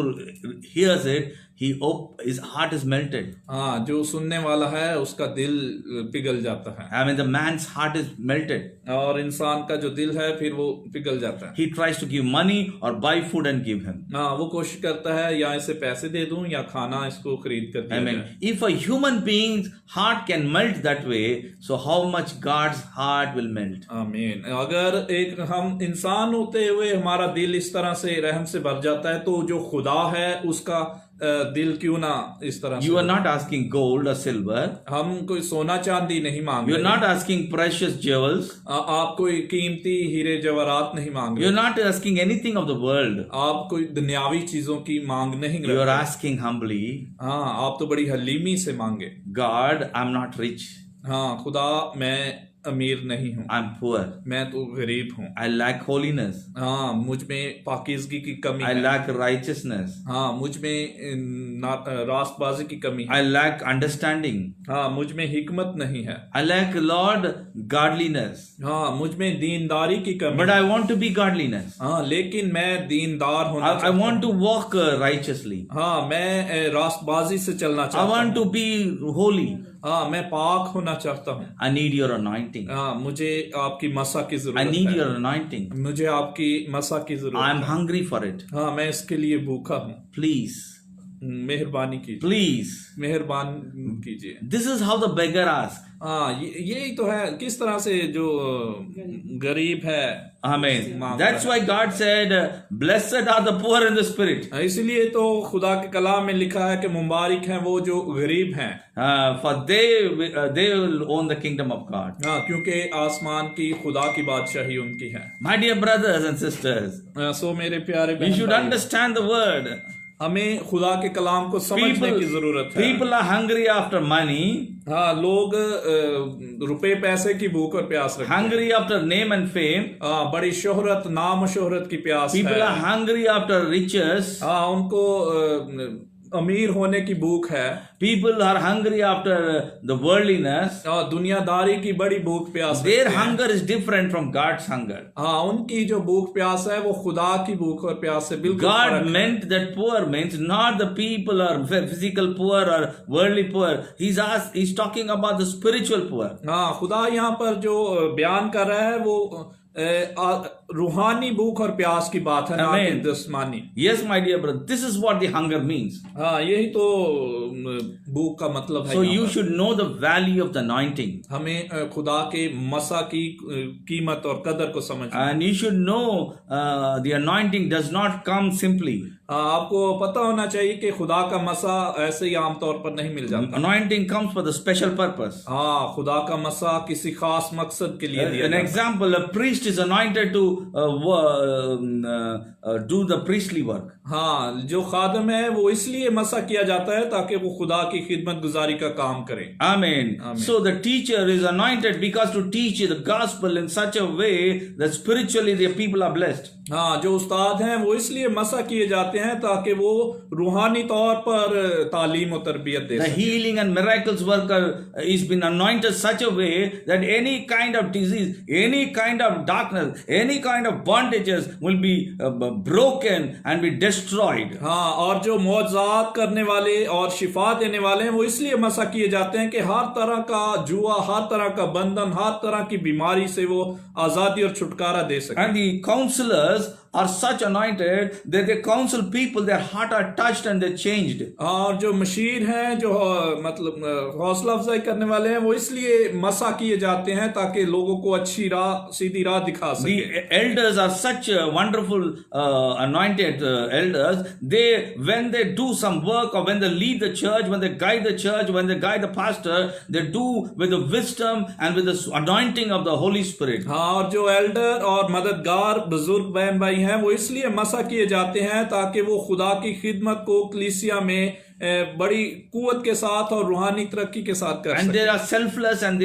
hears it, his heart is melted. हाँ, जो सुनने वाला है उसका दिल पिघल जाता है। I mean, the man's heart is melted. और इंसान का जो दिल है फिर वो पिघल जाता है। He tries to give money or buy food and give him. हाँ, वो कोशिश करता है या इसे पैसे दे दूं या खाना इसको खरीद कर दिया जाए। If a human being's heart can melt that way, so how much God's heart will melt? आमीन। अगर एक हम इंसान होते हुए हमारा दिल इस तरह से रहम से भर जाता है तो जो खुदा है उसका दिल क्यों ना इस तरह You are not asking gold or silver. हम कोई सोना चांदी नहीं मांग You रहे। are not asking precious jewels. आप कोई कीमती हीरे जवाहरात नहीं मांग You रहे। are not asking anything of the world. आप कोई दुनियावी चीजों की मांग नहीं You are रहे। asking humbly, हाँ, आप तो बड़ी हलीमी से मांगे। God, I'm not rich. हाँ खुदा मैं अमीर नहीं हूँ, I'm poor. मैं तो गरीब हूँ। I lack holiness. हाँ मुझ में पाकीज़गी की कमी I है। lack righteousness. हाँ मुझ में रास्तबाजी की कमी है। I lack understanding. हाँ मुझ में हिकमत नहीं है। I lack, Lord, godliness. हाँ मुझ में दीनदारी की कमी But है। I want to be godliness. हाँ लेकिन मैं दीनदार होना I चाहता want हूँ। to walk righteously. हाँ मैं रास्तबाजी से चलना I चाहता want हूँ। to be holy. हाँ मैं पाक होना चाहता हूँ। I need your anointing. हाँ मुझे आपकी मसा की I जरूरत need है। your anointing. मुझे आपकी मसा की जरूरत I'm है। hungry for it. हाँ मैं इसके लिए भूखा हूँ। Please, मेहरबानी कीजिए, please. मेहरबान कीजिए। This is how the beggar asks. हाँ यही तो है, किस तरह से जो गरीब है Amen. मांगता That's है। why God said, blessed are the poor in the spirit. इसीलिए तो खुदा के कलाम में लिखा है कि मुबारक हैं वो जो गरीब हैं, For they will own the kingdom of God. हाँ क्योंकि आसमान की खुदा की बादशाही उनकी है। My dear brothers and sisters, सो मेरे प्यारे we बहन should भाइयों, understand the word. हमें खुदा के कलाम को समझने People, की जरूरत है। people are hungry after money, हाँ लोग रुपए पैसे की भूख और प्यास रखते हैं। hungry after name and fame. हाँ बड़ी शोहरत, नाम और शोहरत की प्यास People है। are hungry after riches. हाँ उनको अमीर होने की भूख है। People are hungry after the worldliness. और दुनियादारी की बड़ी भूख प्यास Their रखते हैं। hunger is different from God's hunger. हाँ उनकी जो भूख प्यास है वो खुदा की भूख और प्यास से बिल्कुल God फर्क है। meant that poor means not the people or physical poor or worldly poor. He's talking about the spiritual poor. हाँ खुदा यहाँ पर जो बयान कर रहा है वो रूहानी भूख और प्यास की बात है, ना कि Amen. जिस्मानी। Yes, my dear brother, this is what the hunger means. हाँ यही तो भूख का मतलब है। So यहाँ you पर। should know the value of the anointing. हमें खुदा के मसा की कीमत और कदर को समझना। And you should know the anointing does not come simply. आपको पता होना चाहिए कि खुदा का मसा ऐसे ही आमतौर पर नहीं मिल जाता। Anointing comes for the special purpose. हाँ खुदा का मसा किसी खास मकसद के लिए दिया An जाता है। example, a priest is anointed to do the priestly work. हाँ जो खादम है वो इसलिए मसा किया जाता है ताकि वो खुदा की खिदमत गुजारी का काम करे। Amen. So the teacher is anointed because to teach the gospel in such a way that spiritually the people are blessed. हाँ जो उस्ताद हैं वो इसलिए मसा किए जाते हैं ताकि वो रूहानी तौर पर तालीम और तरबियत दे The सकें। healing and miracles worker is been anointed such a way that any kind of disease, any kind of darkness, any kind of bondages will be broken and be destroyed. हाँ और जो मौजज़ात करने वाले और शिफा देने वाले हैं वो इसलिए मसा किए जाते हैं कि हर तरह का जुआ, हर तरह का बंधन, हर तरह की बीमारी से वो आजादी और छुटकारा दे सके। And the counselors are such anointed that they counsel people, their heart are touched and they're changed. और जो मशीर हैं, जो मतलब हौसला अफजाई करने वाले हैं, वो इसलिए मसा किए जाते हैं ताकि लोगों को अच्छी राह, सीधी राह दिखा सके। The elders are such wonderful anointed elders. When they do some work or when they lead the church, when they guide the church, when they guide the pastor, they do with the wisdom and with the anointing of the Holy Spirit. हाँ और जो Elder और मददगार बुजुर्ग बहन भाई हैं वो इसलिए मसा किए जाते हैं ताकि वो खुदा की खिदमत को कलीसिया में बड़ी कुव्वत के साथ और रूहानी तरक्की के साथ कर And सके। they are selfless and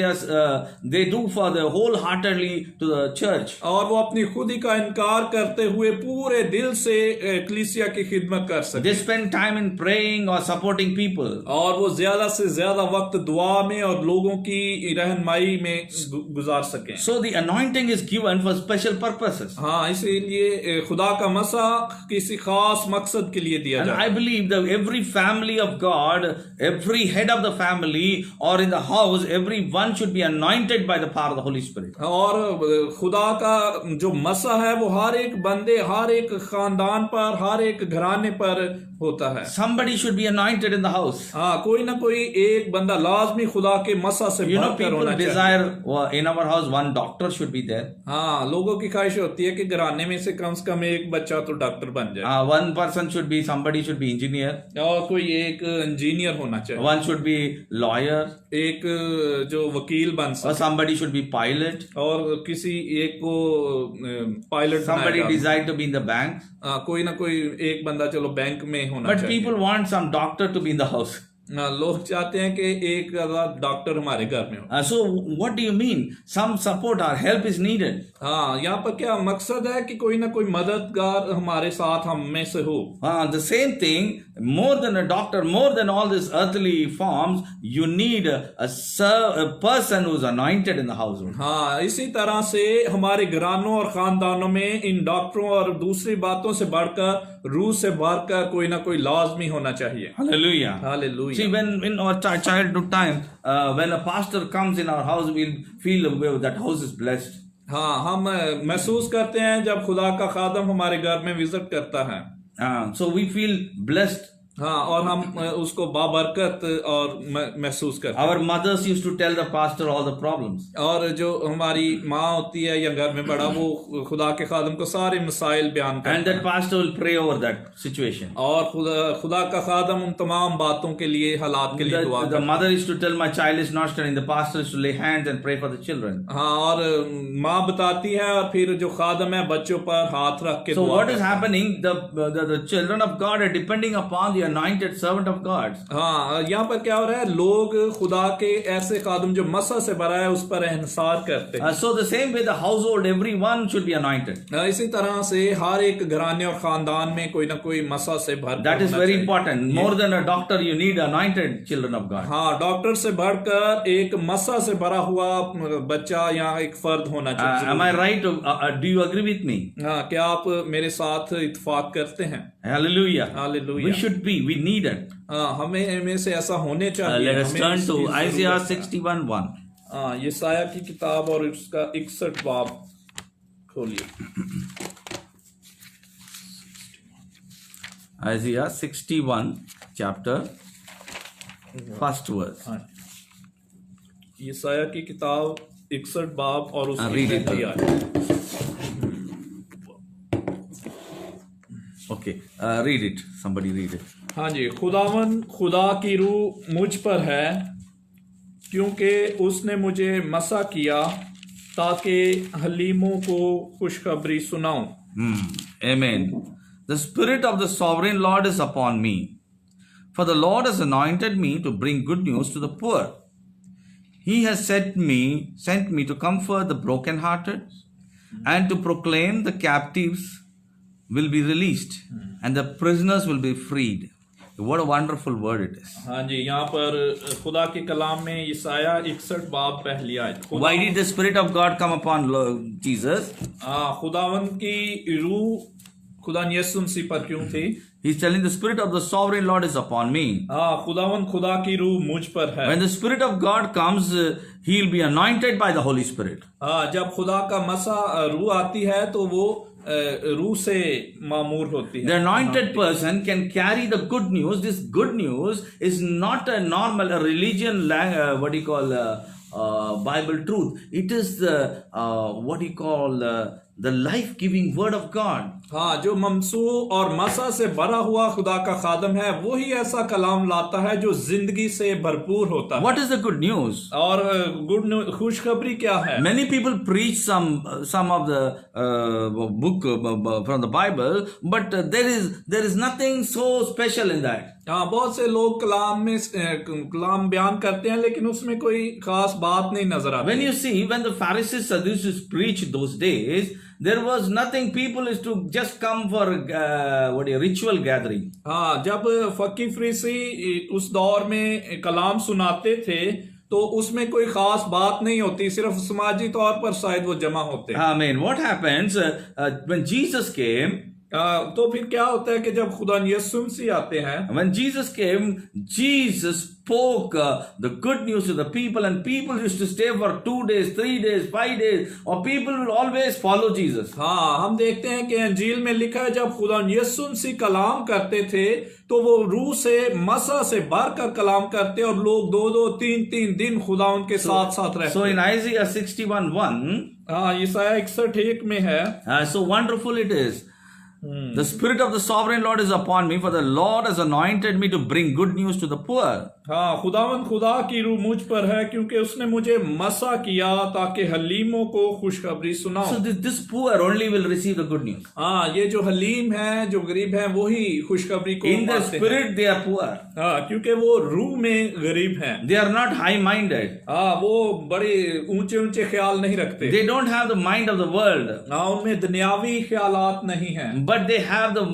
they do for the wholeheartedly to the church. और वो अपनी खुदी का इनकार करते हुए पूरे दिल से कलीसिया की खिदमत कर सके। They spend time in praying or supporting people. और वो ज्यादा से ज्यादा वक्त दुआ में और लोगों की रहनुमाई में गुजार सकें। So the anointing is given for special purposes. हाँ इसीलिए खुदा का मसा किसी खास मकसद के लिए दिया And जाता I है। believe that every family of God, every head of the family or in the house, everyone should be anointed by the power of the Holy Spirit. और खुदा का जो मसा है वो हर एक बंदे, हर एक खानदान पर, हर एक घराने पर होता है। Somebody should be anointed in the house. हाँ कोई ना कोई एक बंदा लाजमी खुदा के मसा से You know, भरकर people होना चाहिए। desire in our house one doctor should be there. हाँ लोगों की ख्वाहिश होती है कि घराने में से कम एक बच्चा तो डॉक्टर बन जाए। One person should be, somebody should be engineer. और कोई एक इंजीनियर होना चाहिए। One should be lawyer. एक जो वकील बन Or सके। somebody should be pilot. और किसी एक को पायलट Somebody बनाएगा। desire to be in the bank. कोई ना कोई एक बंदा चलो बैंक में होना But चाहिए। people want some doctor to be in the house. लोग चाहते हैं कि एक डॉक्टर हमारे घर में हो। So, what do you mean? Some support or help is needed. हाँ, यहाँ पर क्या मकसद है कि कोई ना कोई मददगार हमारे साथ हम में से हो। The same thing, more than a doctor, more than all these earthly forms, you need a person who's anointed in the household. हाँ, इसी तरह से हमारे घरानों और खानदानों में इन डॉक्टरों और दूसरी बातों से बढ़कर रूह से भरकर कोई ना कोई लाजमी होना चाहिए। Hallelujah. Hallelujah. See, when in our childhood time, when a pastor comes in our house, we'll feel that house is blessed. हाँ, हम महसूस करते हैं जब खुदा का खादम हमारे घर में विजिट करता है। So we feel blessed. हाँ, और हम उसको बाबरकत और महसूस करते हैं। Our mothers used to tell the pastor all the problems. और जो हमारी माँ होती है या घर में बड़ा, वो खुदा के खादम को सारे मसाइल बयान करता है। And that pastor will pray over that situation. और खुदा का खादम उन तमाम बातों के लिए, हालात के लिए दुआ करता The mother used to tell, my child is not studying. The pastor used to lay hands and pray for the children. हाँ, और माँ बताती है और फिर जो खादम है बच्चों पर हाथ रख के So दुआ what is करता है। happening? The children of God are depending upon the anointed servant of God. हाँ, यहाँ पर क्या हो रहा है, लोग खुदा के ऐसे खादम जो मसा से भरा है उस पर एहसार करते हैं। So the same way the household, everyone should be anointed. इसी तरह से हर एक घराने और खानदान में कोई ना कोई मसा से भर। That is very important. More than a doctor, you need anointed children of God. हाँ, डॉक्टर से बढ़कर एक मसा से भरा हुआ बच्चा या एक फर्द होना चाहिए। Am I right? Do you agree with me? हाँ, क्या आप मेरे साथ इत्तेफाक करते हैं? Hallelujah. Hallelujah. We should be. We need it. हाँ, हमें में से ऐसा होने चाहिए। Let us हमें turn इस to चीज़ की Isaiah जरूरत है। 61:1. हाँ, यशायाह की किताब और उसका 61 बाब खोलिए। Isaiah 61 chapter, first verse. हाँ, यशायाह की किताब 61 बाब और उसकी read it. पहली आयत। Okay, read it. Somebody read it. हाँ जी, खुदा की रूह मुझ पर है, क्योंकि उसने मुझे मसा किया ताकि हलीमों को खुशखबरी सुनाऊं। Amen. The Spirit of the Sovereign Lord is upon me, for the Lord has anointed me to bring good news to the poor. He has sent me to comfort the brokenhearted and to proclaim the captives will be released and the prisoners will be freed. What a wonderful word it is. हाँ जी, यहाँ पर खुदा के कलाम में यशायाह 61 बाब पहली आयत। Why did the Spirit of God come upon Jesus? खुदावन की रूह खुदा यीशु मसीह पर क्यों थी? He's telling the Spirit of the Sovereign Lord is upon me. खुदा की रूह मुझ पर है। When the Spirit of God comes, he'll be anointed by the Holy Spirit. जब खुदा का मसा रूह आती है तो वो रूह से मामूर होती है। The anointed person can carry the good news. This good news is not a normal religion, Bible truth. It is the the life-giving word of God. हाँ, जो ममसू और मसा से भरा हुआ खुदा का खादम है, वो ही ऐसा कलाम लाता है जो जिंदगी से भरपूर होता है। What is the good news? और गुड न्यूज, खुशखबरी क्या है? Many people preach some of the book from the Bible, but there is nothing so special in that. हाँ, बहुत से लोग कलाम बयान करते हैं, लेकिन उसमें कोई खास बात नहीं नजर आती। When you see, when the Pharisees, Sadducees preached those days, there was nothing. People used to just come for ritual gathering. हाँ, जब फकी फरीसी उस दौर में कलाम सुनाते थे तो उसमें कोई खास बात नहीं होती, सिर्फ समाजी तौर पर शायद वो जमा होते। Amen. What happens when Jesus came? तो फिर क्या होता है कि जब खुदा यीशु मसीह आते हैं, When Jesus came, Jesus spoke the good news to the people, and people used to stay for 2 days, 3 days, 5 days, or people will always follow Jesus. हाँ, हम देखते हैं कि अंजील में लिखा है जब खुदा यीशु मसीह कलाम करते थे तो वो रूह से मसा से भर कर कलाम करते और लोग 2-2, 3-3 दिन खुदा उनके साथ साथ रहते। So in Isaiah 61:1, हाँ, यशायाह 61:1 में है। so wonderful it is. The Spirit of the Sovereign Lord is upon me, for the Lord has anointed me to bring good news to the poor. हाँ, खुदावंद खुदा की रूह मुझ पर है क्योंकि उसने मुझे मसा किया ताकि हलीमों को खुशखबरी So सुनाऊं। this poor only will receive the good news. हाँ, ये जो हलीम है, जो गरीब है, वही खुशखबरी को In the पाते हैं। spirit they are poor. हाँ, क्योंकि वो रूह में गरीब हैं। They are not high-minded. हाँ, वो बड़े ऊंचे ऊंचे ख्याल नहीं रखते। They don't have the mind of the world. हाँ, उनमें दुनियावी ख्यालात नहीं हैं। But they have the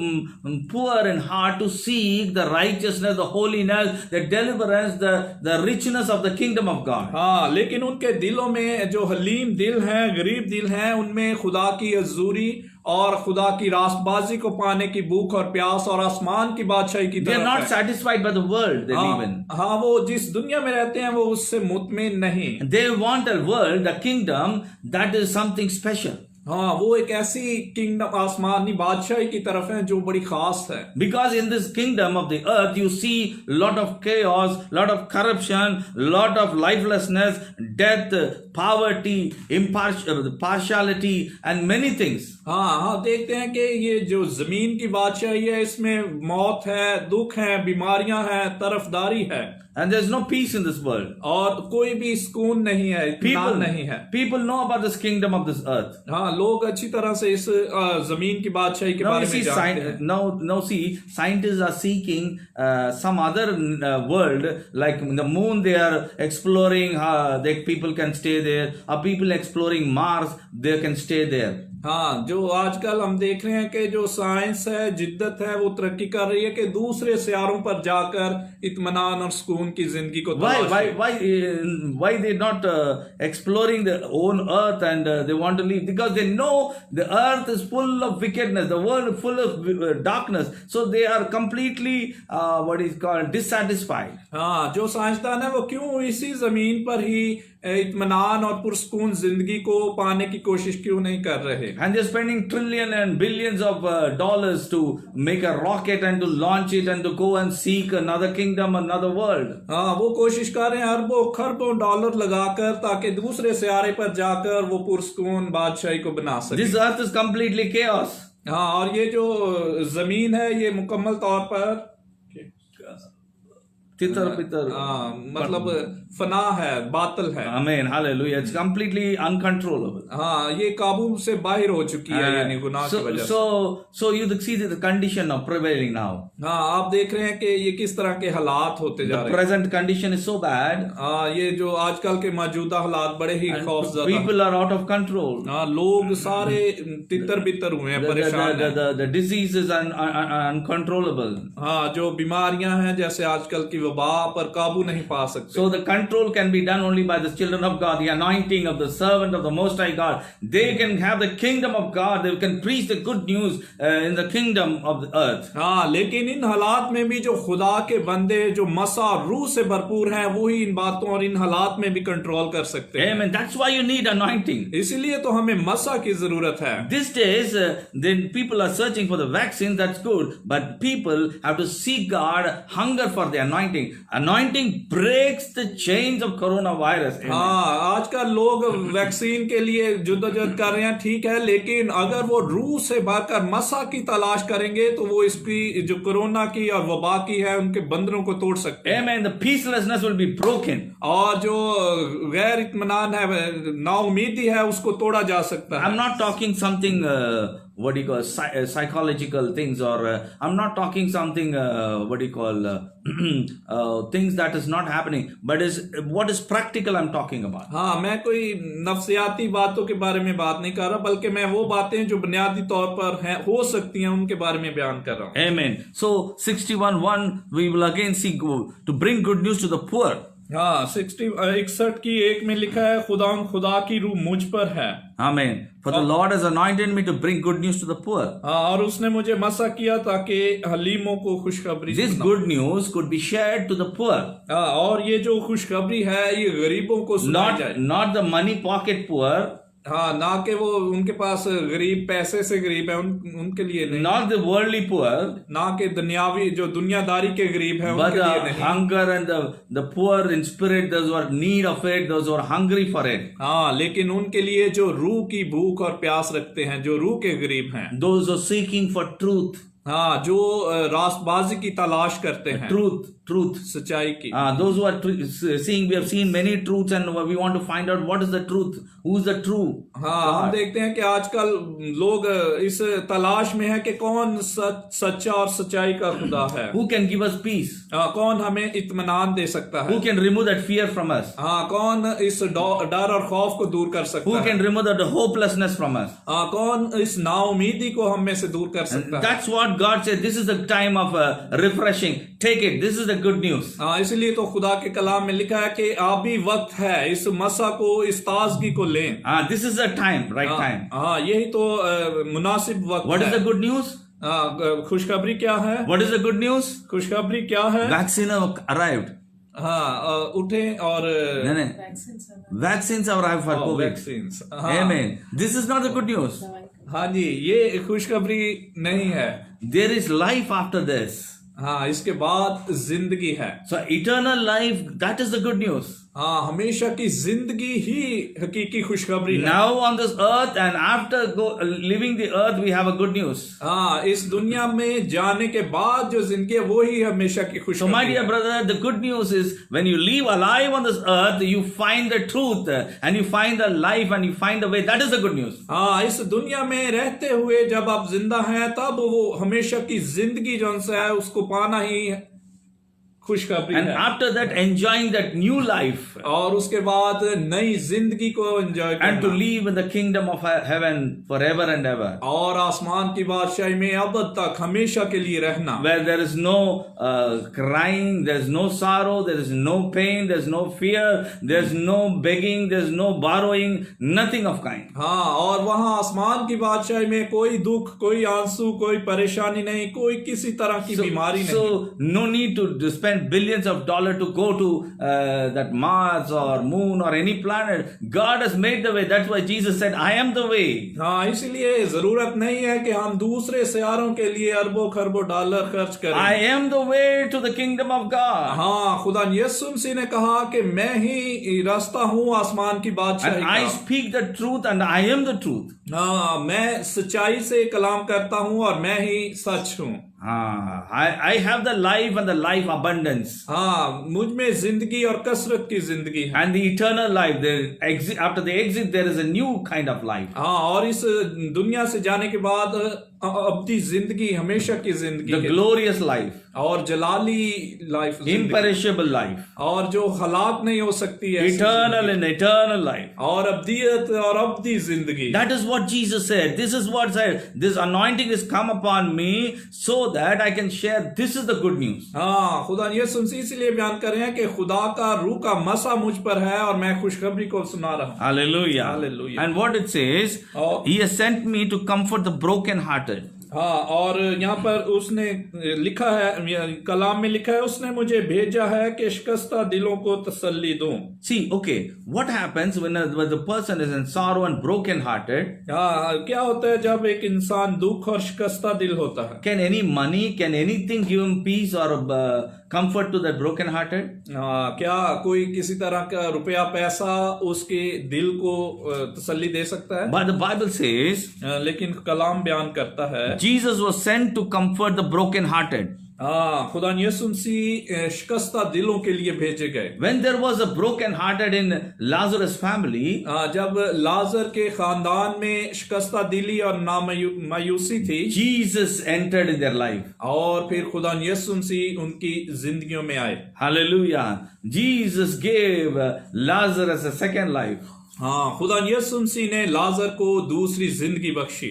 poor in heart to seek the righteousness, the holiness, the deliverance, the richness of the kingdom of God. हाँ, लेकिन उनके दिलों में जो हलीम दिल हैं, गरीब दिल हैं, उनमें खुदा की हजूरी और खुदा की रास्तबाजी को पाने की भूख और प्यास और आसमान की बादशाही की They are तरफ not है। satisfied by the world they live in. हाँ, वो जिस दुनिया में रहते हैं वो उससे मुतमिन नहीं। They want a world, a kingdom that is something special. हाँ, वो एक ऐसी किंगडम आसमानी बादशाही की तरफ है जो बड़ी खास है। Because in this kingdom of the earth, you see lot of chaos, lot of corruption, lot of lifelessness, death, poverty, partiality, and many things. हाँ हाँ, देखते हैं कि ये जो जमीन की बादशाही है, इसमें मौत है, दुख है, बीमारियां हैं, तरफदारी है, And there's no peace in this world. और कोई भी सुकून नहीं है, इत्मीनान नहीं है। People know about this kingdom of this earth. हाँ, लोग अच्छी तरह से इस जमीन की बादशाही के Now बारे you में see, जानते हैं। now see, scientists are seeking some other world, like the moon. They are exploring. People can stay there. Or people exploring Mars, they can stay there. हाँ, जो आजकल हम देख रहे हैं कि जो साइंस है, जिद्दत है, वो तरक्की कर रही है कि दूसरे सियारों पर जाकर इत्मीनान और सुकून की जिंदगी को Why they not exploring their own earth and they want to leave? Because they know the earth is full of wickedness, the world full of darkness. So they are completely what is called dissatisfied. हाँ, जो साइंसदान है वो क्यों इसी जमीन पर ही इत्मीनान और पुरसुकून जिंदगी को पाने की कोशिश क्यों नहीं कर रहे? And they're spending trillions and billions of dollars to make a rocket and to launch it and to go and seek another kingdom, another world. हाँ, वो कोशिश कर रहे हैं अरबों खरबों डॉलर लगाकर ताकि दूसरे सियारे पर जाकर वो पुरसुकून बादशाही को बना सके। This earth is completely chaos. हाँ, और ये जो जमीन है ये मुकम्मल तौर पर तितर पितर. मतलब फना है, बातिल है। Amen. Hallelujah. It's completely uncontrollable. हाँ, ये काबू से बाहर हो चुकी है, यानी गुनाह की वजह से। So you see the condition of prevailing now. हाँ, आप देख रहे हैं कि ये किस तरह के हालात होते जा The रहे हैं। present condition is so bad. हाँ, ये जो आजकल के मौजूदा हालात बड़े ही खौफजदा। People are out of control. हाँ, लोग सारे तितर बितर हुए हैं, परेशान हैं। The disease is uncontrollable. हाँ, जो बीमारियां हैं जैसे आजकल की वबा पर काबू नहीं पा सकते। So the control can be done only by the children of God, the anointing of the servant of the Most High God. They can have the kingdom of God. They can preach the good news in the kingdom of the earth. हाँ, लेकिन इन हालात में भी जो खुदा के बंदे जो मसा रूह से भरपूर हैं, वो ही इन बातों और इन हालात में भी कंट्रोल कर सकते हैं। Amen. That's why you need anointing. इसीलिए तो हमें मसा की जरूरत है। These days, then people are searching for the vaccine. That's good, but people have to seek God, hunger for the anointing. Anointing breaks the chains of coronavirus. Amen. हाँ, आजकल लोग वैक्सीन के लिए जुद्दोजहद कर रहे हैं, ठीक है, लेकिन अगर वो रूह से भरकर मसा की तलाश करेंगे तो वो इसकी जो कोरोना की और वबा की है उनके बंधनों को तोड़ सकते हैं। Amen. The peacelessness will be broken. और जो गैर इत्मीनान है, नाउमीदी है, उसको तोड़ा जा सकता है। I'm not talking something what do you call psychological things, or I'm not talking something what do you call things that is not happening, but is what is practical I'm talking about. हाँ, मैं कोई नफ्सियाती बातों के बारे में बात नहीं कर रहा, बल्कि मैं वो बातें जो बुनियादी तौर पर हैं, हो सकती हैं, उनके बारे में बयान कर रहा हूँ। Amen. So 61:1 we will again see to bring good news to the poor. हाँ, 61 की 1 में लिखा है, खुदा की रूह मुझ पर है। Amen. For the Lord has anointed me to bring good news to the poor. हाँ, और उसने मुझे मसा किया ताकि हलीमों को खुशखबरी This सुनाऊं। good news could be shared to the poor. हाँ, और ये जो खुशखबरी है ये गरीबों को सुनाई जाए। Not the money pocket poor. हाँ, ना कि वो उनके पास गरीब पैसे से गरीब है, उनके लिए नहीं। Not the worldly poor. ना कि दुनियावी जो दुनियादारी के गरीब है But उनके लिए the नहीं। hunger and the poor in spirit, those who are in need of it, those who are hungry for it. हाँ, लेकिन उनके लिए जो रूह की भूख और प्यास रखते हैं, जो रूह के गरीब हैं। Those who are seeking for truth. हाँ, जो रास्तबाजी की तलाश करते हैं। truth. सच्चाई की। Those who are seeing, we have seen many truths and we want to find out what is the truth, who is the true. हाँ, हम देखते हैं कि आजकल लोग इस तलाश में है कि कौन सच्चा और सच्चाई का खुदा है। Who can give us peace? कौन हमें इत्मीनान दे सकता है? Who can remove that fear from us? हाँ, कौन इस डर और खौफ को दूर कर सकता Who है? can remove that hopelessness from us? हाँ, कौन इस नाउमीदी को हम में से दूर कर सकता है? That's what God said. This is the time of refreshing. Take it. This is the good news. हाँ, इसलिए तो खुदा के कलाम में लिखा है कि अभी वक्त है, इस मसा को, इस ताजगी को लें। This is the time, right time. हाँ, यही तो मुनासिब वक्त What है। is the good news? खुशखबरी क्या है? What is the good news? खुशखबरी क्या है? Vaccine have arrived. हाँ, उठे और नहीं, vaccines have arrived for COVID. Vaccines. हाँ, Amen. This is not the good news. हाँ जी, ये खुशखबरी नहीं है। There is life after this. हाँ, इसके बाद जिंदगी है। So eternal life, that is the good news. हाँ, हमेशा की जिंदगी ही हकीकी खुशखबरी है। Now on this earth and after leaving the earth, we have a good news. हाँ, इस दुनिया में जाने के बाद जो जिंदगी है वो ही हमेशा की So खुशखबरी my dear है। brother, the good news is when you live alive on this earth, you find the truth and you find the life and you find the way. That is the good news. हाँ, इस दुनिया में रहते हुए जब आप जिंदा हैं तब वो हमेशा की जिंदगी जो है उसको पाना ही खुशखबरी And है। after that, enjoying that new life और उसके बाद नई जिंदगी को एंजॉय and to करना live in the kingdom of heaven forever and ever, और आसमान की बादशाही में अब तक हमेशा के लिए रहना, where there is no crying, there is no sorrow, there is no pain, there is no fear, there is no begging, there is no borrowing, nothing of kind. हाँ, और वहाँ आसमान की बादशाही में कोई दुख, कोई आंसू, कोई परेशानी नहीं, कोई किसी तरह की बीमारी नहीं। So no need to spend billions of dollars to go to that Mars or moon or any planet. God has made the way. That's why Jesus said, I am the way. हाँ, इसलिए जरूरत नहीं है कि हम दूसरे सियारों के लिए अरबों खरबों डॉलर खर्च करें। I am the way to the kingdom of God. हाँ, खुदा यीशु मसीह ने कहा कि मैं ही रास्ता हूँ आसमान की बादशाही And I का। speak the truth and I am the truth. हाँ, मैं सच्चाई से कलाम करता हूँ और मैं ही सच हूँ। I have the life and the life abundance. हाँ, मुझ में जिंदगी और कसरत की जिंदगी है। And the eternal life. After the exit, there is a new kind of life. हाँ, और इस दुनिया से जाने के बाद अब्दी जिंदगी, हमेशा की जिंदगी The glorious life. और जलाली लाइफ, Imperishable life. और जो हलाक नहीं हो सकती है, Eternal and eternal life. और अब्दियत और अब्दी जिंदगी। That is what Jesus said. This is what said. This anointing is come upon me so that I can share. This is the good news. हाँ, खुदा यीशु मसीह इसलिए बयान कर रहे हैं कि खुदा का रूह का मसा मुझ पर है और मैं खुशखबरी को सुना रहा हूँ। Hallelujah. Hallelujah. And what it says, Oh. He has sent me to comfort the broken-hearted. हाँ, और यहाँ पर उसने लिखा है, कलाम में लिखा है, उसने मुझे भेजा है कि शिकस्ता दिलों को तसल्ली दूं। See, okay, what happens when the person is in sorrow and broken-hearted? हाँ, क्या होता है जब एक इंसान दुख और शिकस्ता दिल होता है? Can any money, can anything give him peace or comfort to that broken-hearted? हाँ, क्या कोई किसी तरह का रुपया पैसा उसके दिल को तसल्ली दे सकता है? But the Bible says, लेकिन कलाम बयान करता है, Jesus was sent to comfort the broken-hearted. हाँ, खुदा यीशु मसीह शिकस्ता दिलों के लिए भेजे गए। When there was a broken-hearted in Lazarus' family, जब लाजर के खानदान में शिकस्ता दिली और मायूसी थी, Jesus entered in their life. और फिर खुदा यीशु मसीह उनकी जिंदगियों में आए। Hallelujah. Jesus gave Lazarus a second life. हाँ, खुदा यीशु मसीह ने लाजर को दूसरी जिंदगी Bakshi.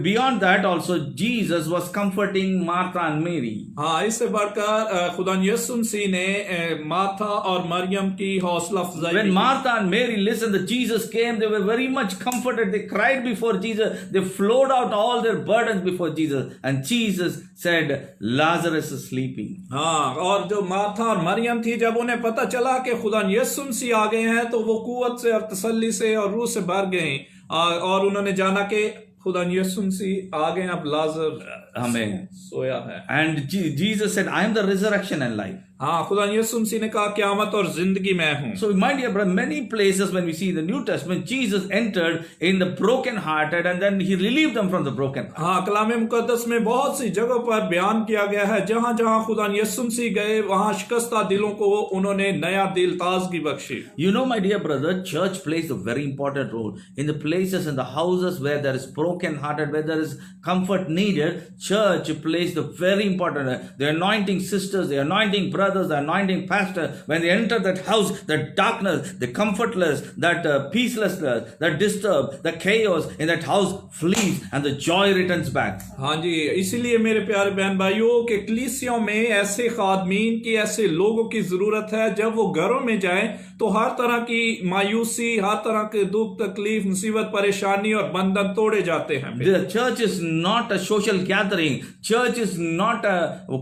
Beyond that also, Jesus was comforting Martha and Mary. हाँ, इससे बढ़कर खुदा यीशु मसीह ने माथा और मरियम की हौसला अफजाई When की। Martha and Mary listened that Jesus came, they were very much comforted. They cried before Jesus. They flowed out all their burdens before Jesus. And Jesus said, Lazarus is sleeping. हाँ, और जो माथा और मरियम थी, जब उन्हें पता चला कि खुदा यीशु मसीह आ गए हैं तो वो कुव्वत से और तसल्ली से और रूह से भर गए और उन्होंने जाना कि खुदा यीशु मसीह आ गए, अब लाजर हमें सोया है। And Jesus said, I am the resurrection and life. हाँ, खुदा यीशु मसीह ने कहा क़यामत और जिंदगी मैं हूँ। So, my dear brother, many places when we see in the New Testament, Jesus entered in the broken-hearted and then he relieved them from the broken heart. हाँ, कलाम मुकद्दस में बहुत सी जगहों पर बयान किया गया है, जहां जहां खुदा यीशु मसीह गए वहां शिकस्ता दिलों को उन्होंने नया दिल, ताजगी Bakshi. You know, my dear brother, church plays a very important role in the places, in the houses where there is broken-hearted, where there is comfort needed. Church plays the very important. The anointing sisters, the anointing brothers, the anointing pastor. When they enter that house, the darkness, the comfortless, that peacelessness, that disturb, the chaos in that house flees, and the joy returns back. हाँ जी, इसीलिए मेरे प्यारे बहन भाइयों के कलीसियों में ऐसे खादमीन की, ऐसे लोगों की जरूरत है। जब वो घरों में जाएं तो हर तरह की मायूसी, हर तरह के दुख, तकलीफ, मुसीबत, परेशानी और बंधन तोड़े जाते हैं। The church is not a social gathering. Church is not a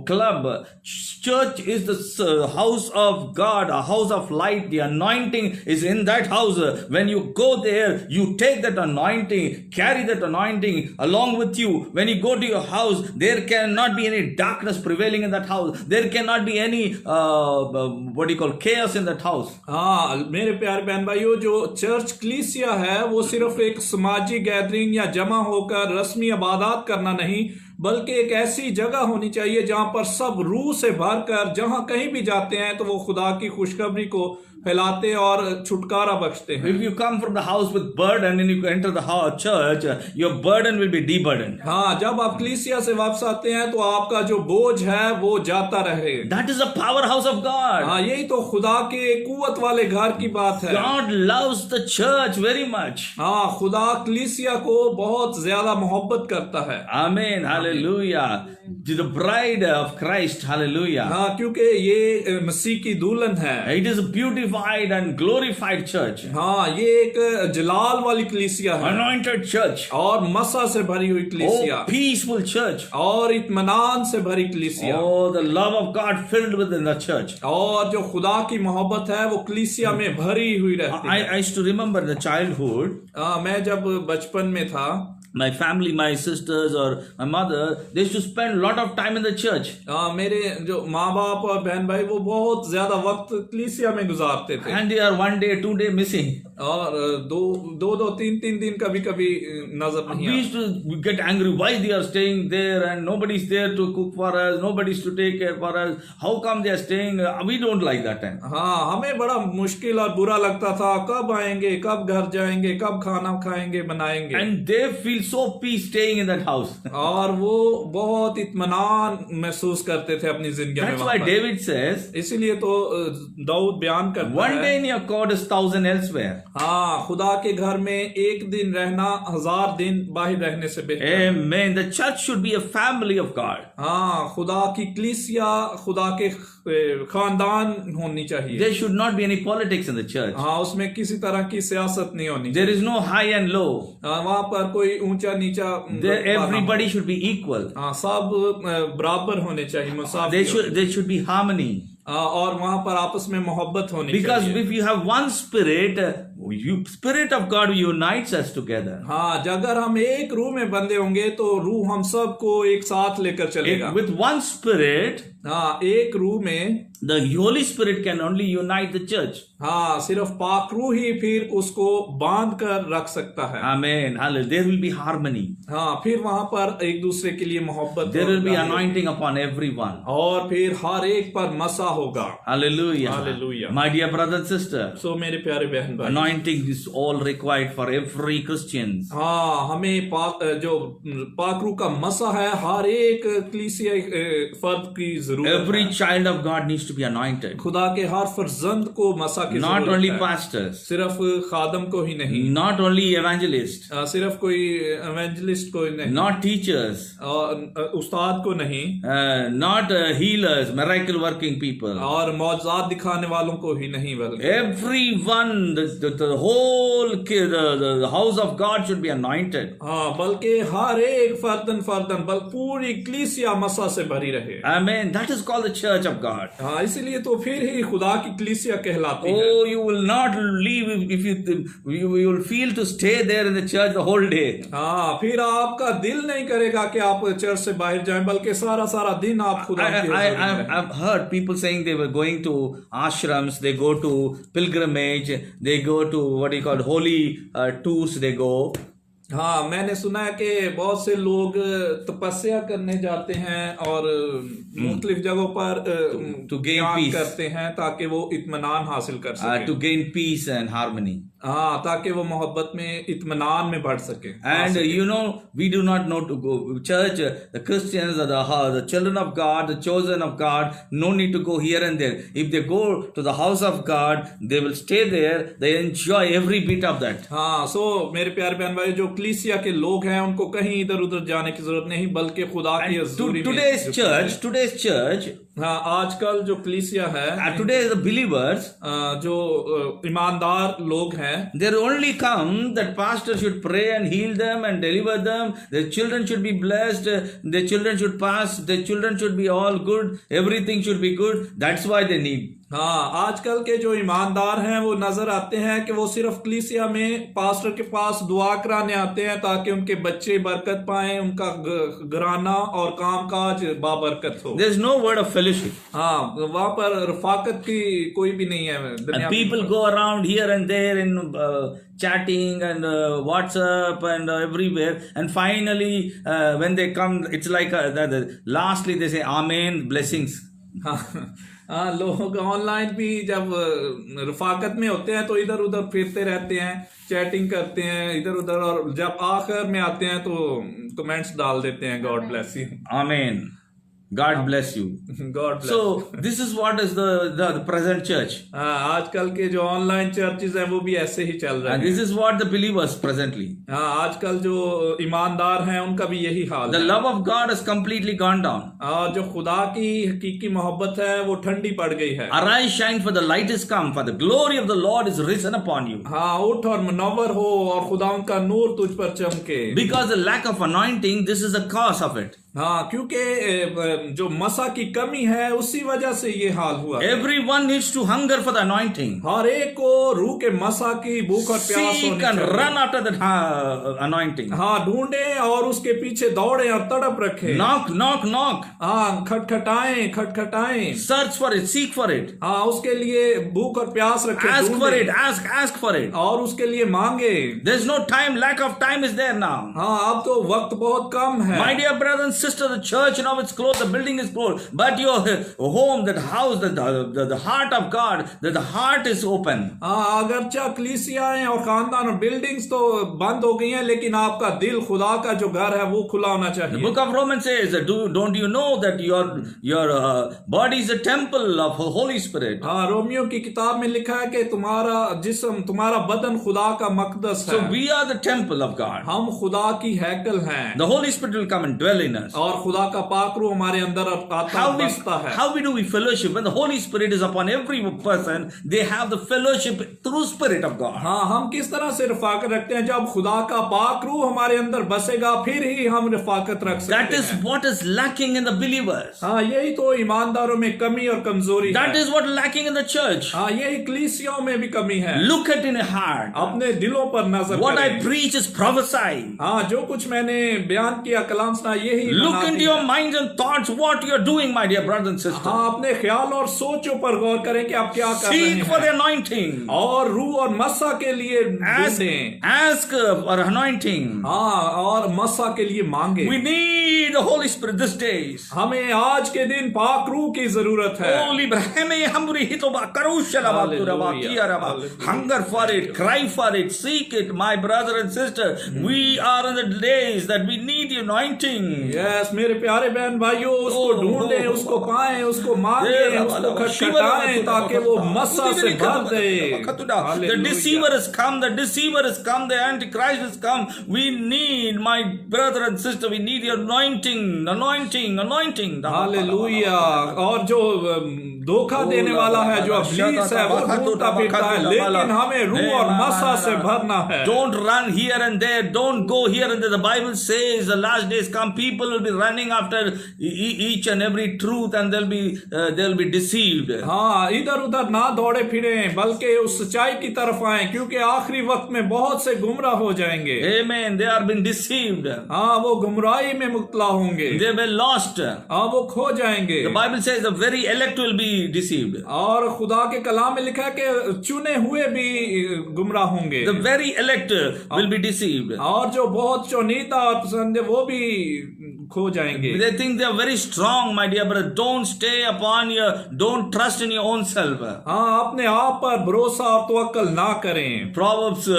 club. Church is the house of God, a house of light. The anointing is in that house. When you go there, you take that anointing, carry that anointing along with you. When you go to your house, there cannot be any darkness prevailing in that house. There cannot be any chaos in that house. हाँ, मेरे प्यारे बहन भाइयों, जो church कलीसिया है वो सिर्फ एक समाजी गैदरिंग या जमा होकर रस्मी इबादत करना नहीं, बल्कि एक ऐसी जगह होनी चाहिए जहां पर सब रूह से भरकर जहां कहीं भी जाते हैं तो वो खुदा की खुशखबरी को फैलाते और छुटकारा बख्शते हैं। If you come from the house with burden and you enter the church, your burden will be deburdened. हाँ, जब आप कलीसिया से वापस आते हैं तो आपका जो बोझ है वो जाता रहे। That is the powerhouse of God. हाँ, यही तो खुदा के कुव्वत वाले घर की बात है। God loves the church very much. हाँ, खुदा कलीसिया को बहुत ज्यादा मोहब्बत करता है। Amen. Hallelujah. The bride of Christ. Hallelujah. हाँ, क्योंकि ये मसीह की दुल्हन है। It is a beautified and glorified church. हाँ, ये एक जलाल वाली कलीसिया है, Anointed church. और मसा से भरी हुई कलीसिया, Oh, peaceful church. और इत्मीनान से भरी कलीसिया, Oh, the love of God filled within the church. और जो खुदा की मोहब्बत है वो कलीसिया में भरी हुई रहती है। I used to remember in the childhood, मैं जब बचपन में था, my family, my sisters or my mother, they used to spend a lot of time in the church. मेरे जो माँ बाप और बहन भाई वो बहुत ज्यादा वक्त कलीसिया में गुजारते थे, And they are 1 day, 2 day missing. और दो तीन दिन कभी कभी नजर नहीं We आते। used to get angry why they are staying there and nobody is there to cook for us, nobody is to take care for us. How come they are staying? We don't like that time. हाँ, हमें बड़ा मुश्किल और बुरा लगता था, कब आएंगे, कब घर जाएंगे, कब खाना खाएंगे, बनाएंगे। And they feel so peace staying in that house. और वो बहुत इत्मीनान महसूस करते थे अपनी जिंदगी में। That's why David says, इसीलिए तो दाऊद बयान करता one है, day in your court is 1,000 elsewhere. हाँ, खुदा के घर में एक दिन रहना 1000 दिन बाहर रहने से बेहतर। Amen. The church should be a family of God. हाँ, खुदा की कलीसिया खुदा के खानदान होनी चाहिए। There should not be any politics in the church. हाँ, उसमें किसी तरह की सियासत नहीं होनी There चाहिए। is no high and low. वहाँ पर कोई ऊंचा नीचा, Everybody should be equal. हाँ, सब बराबर होने चाहिए, मुसाफिर। There should be harmony. और वहां पर आपस में मोहब्बत होनी Because चाहिए। if you have one spirit, Spirit of God unites us together. हाँ, अगर हम एक रूह में बंधे होंगे तो रूह हम सबको एक साथ लेकर चलेगा। With one spirit, हाँ, एक रूह में the Holy Spirit can only unite the church. हाँ, सिर्फ पाक रूह ही फिर उसको बांध कर रख सकता है। Amen. Hallelujah. There will be harmony. हाँ, फिर वहां पर एक दूसरे के लिए मोहब्बत There will be होगी। anointing upon everyone. और फिर हर एक पर मसा होगा। Hallelujah. Hallelujah. My dear brother and sister, सो मेरे प्यारे बहन भाई, anointing is all required for every Christian. हाँ, हमें पाक रूह का मसा है, हर एक कलीसिया फर्द की जरूरत Every है। child of God needs to be anointed. खुदा के हर फर्जंद को मसा की Not जरूरत only है। pastors, सिर्फ खादम को ही नहीं, not only evangelists, सिर्फ कोई एवेंजलिस्ट को ही नहीं, not teachers, और उस्ताद को नहीं, not healers, miracle working people. और मौजज़ात दिखाने वालों को ही नहीं, बल्कि Everyone, the the whole the house of God should be anointed. हाँ, बल्कि हर एक फर्दन पूरी कलीसिया मसा से भरी रहे। Amen. That is called the church of God. हाँ, इसीलिए तो फिर ही खुदा की कलीसिया कहलाती है। Oh, you will not leave if you will feel to stay there in the church the whole day. हाँ, फिर आपका दिल नहीं करेगा कि आप चर्च से बाहर जाएं, बल्कि सारा दिन आप खुदा की हज़ूरी में रहें। I've heard people saying they were going to ashrams, they go to pilgrimage, they go to what you call holy tours, they go. हाँ, मैंने सुना है कि बहुत से लोग तपस्या करने जाते हैं और मुख्तलिफ जगहों पर to gain peace, करते हैं ताकि वो इत्मीनान हासिल कर सकें। to gain peace and harmony. हाँ, ताकि वो मोहब्बत में इत्मीनान में बढ़ सके। And you know, we do not know to go church. The Christians are the children of God, the chosen of God. No need to go here and there. If they go to the house of God, they will stay there. They enjoy every bit of that. हाँ, सो मेरे प्यारे बहन भाई, जो कलीसिया के लोग हैं उनको कहीं इधर उधर जाने की जरूरत नहीं, बल्कि खुदा की हज़ूरी में। Today's church. हाँ, आजकल जो कलीसिया है, today the believers, जो ईमानदार लोग हैं, they only come that pastor should pray and heal them and deliver them. Their children should be blessed. Their children should pass. Their children should be all good. Everything should be good. That's why they need. हाँ, आजकल के जो ईमानदार हैं वो नजर आते हैं कि वो सिर्फ कलीसिया में पास्टर के पास दुआ कराने आते हैं ताकि उनके बच्चे बरकत पाएं, उनका घराना और कामकाज बाबरकत हो। There's no word of fellowship. हाँ, वहाँ पर रफाकत की कोई भी नहीं है। And people go around here and there in chatting and WhatsApp and everywhere, and finally when they come, it's like lastly they say Amen, blessings. हाँ, लोग ऑनलाइन भी जब रफाकत में होते हैं तो इधर उधर फिरते रहते हैं, चैटिंग करते हैं इधर उधर, और जब आखिर में आते हैं तो कमेंट्स डाल देते हैं, God bless you. Amen. God bless you. God bless. So this is what is the present church. हाँ, आजकल के जो ऑनलाइन चर्चेज हैं वो भी ऐसे ही चल रहे हैं। And this is what the believers presently. हाँ, आजकल जो ईमानदार हैं उनका भी यही हाल The है। love of God has completely gone down. जो खुदा की हकीकी मोहब्बत है वो ठंडी पड़ गई है। Arise, shine, for the light is come, for the glory of the Lord is risen upon you. हाँ, उठ और मुनव्वर हो और खुदा उनका नूर तुझ पर चमके। Because the lack of anointing, this is the cause of it. हाँ, क्योंकि जो मसा की कमी है उसी वजह से ये हाल हुआ। Everyone needs to hunger for the anointing. हर एक को रूह के मसा की भूख और प्यास Seek and run after that anointing. हाँ, ढूंढे और उसके पीछे दौड़े और तड़प रखे। Knock, knock, knock. हाँ, खटखटाएं। Search for it, seek for it. हाँ, उसके लिए भूख और प्यास रखे। Ask for it, ask for it. और उसके लिए मांगे। There's no time, lack of time is there now. हाँ, अब तो वक्त बहुत कम है। My dear brothers and sisters, the church now it's closed, the building is closed, but your home, that house, the heart of God, that the heart is open. हाँ, अगरचा कलीसियाएं और खानदान और बिल्डिंग्स तो बंद हो गई हैं, लेकिन आपका दिल, खुदा का जो घर है वो खुला होना चाहिए। The book of Romans says, don't you know that your body is a temple of Holy Spirit? हाँ, रोमियो की किताब में लिखा है कि तुम्हारा जिस्म, तुम्हारा बदन खुदा का मकदस है। So we are the temple of God. हम खुदा की हैकल हैं। The Holy Spirit will come and dwell in us. और खुदा का पाक रूह हमारे अंदर आता बसता है। How do we fellowship? When the Holy Spirit is upon every person, they have the fellowship through Spirit of God. हाँ, हम किस तरह से रफाकत रखते हैं? जब खुदा का पाक रूह हमारे अंदर बसेगा फिर ही हम रफाकत रख सकते हैं। That is what is lacking in the believers. हाँ, यही तो ईमानदारों में कमी और कमजोरी है। That is what lacking in the church. हाँ, यही कलीसियाओं में भी कमी है। Look at in a heart. अपने दिलों पर नजर What I करें। preach is prophesy. हाँ, जो कुछ मैंने बयान किया, कलाम सुना, यही Look into your minds and thoughts what you are doing, my dear brothers and sisters. हाँ, अपने ख्याल और सोचों पर गौर करें कि आप क्या कर रहे Seek for the हैं। anointing. और रूह और मसा के लिए ढूंढें। Ask for anointing. हाँ, और मसा के लिए मांगे। We need the Holy Spirit these days. हमें आज के दिन पाक रूह की जरूरत है। Holy Brahme Hamri Hitoba Karushala Baturaba Kiaraba. Hunger for it, cry for it, seek it, my brother and sister. We are in the days that we need need the anointing. Yes मेरे प्यारे बहन भाइयों, उसको ढूंढे, उसको पाएं, उसको मांगे, उसको खटखटाएं ताकि वो मसा से भर दे। The deceiver has come, the deceiver has come, the antichrist has come. We need, my brother and sister, we need the anointing, anointing, anointing. Hallelujah. और जो धोखा देने वाला है, जो अब्लीस है, वो ढूंढता फिरता है, लेकिन हमें रूह और मसा से भरना है। Don't run here and there, don't go here and there. The Bible says the last days come, people will be running after each and every truth, and they'll be deceived. हाँ, इधर उधर ना दौड़े फिरे, बल्कि उस सच्चाई की तरफ आए, क्योंकि आखिरी वक्त में बहुत से गुमराह हो जाएंगे। Amen. They are being deceived. हाँ, वो गुमराही में मुब्तला होंगे। They were lost. हाँ, वो खो जाएंगे। The Bible says the very elect will be deceived. और खुदा के कलाम में लिखा है कि चुने हुए भी गुमराह होंगे। The very elect will be deceived. और जो बहुत चुनीता और पसंद है, वो भी खो जाएंगे। They think they are very strong, my dear brother. Don't trust in your own self. हाँ, अपने आप पर भरोसा और तवक्कल ना करें। Proverbs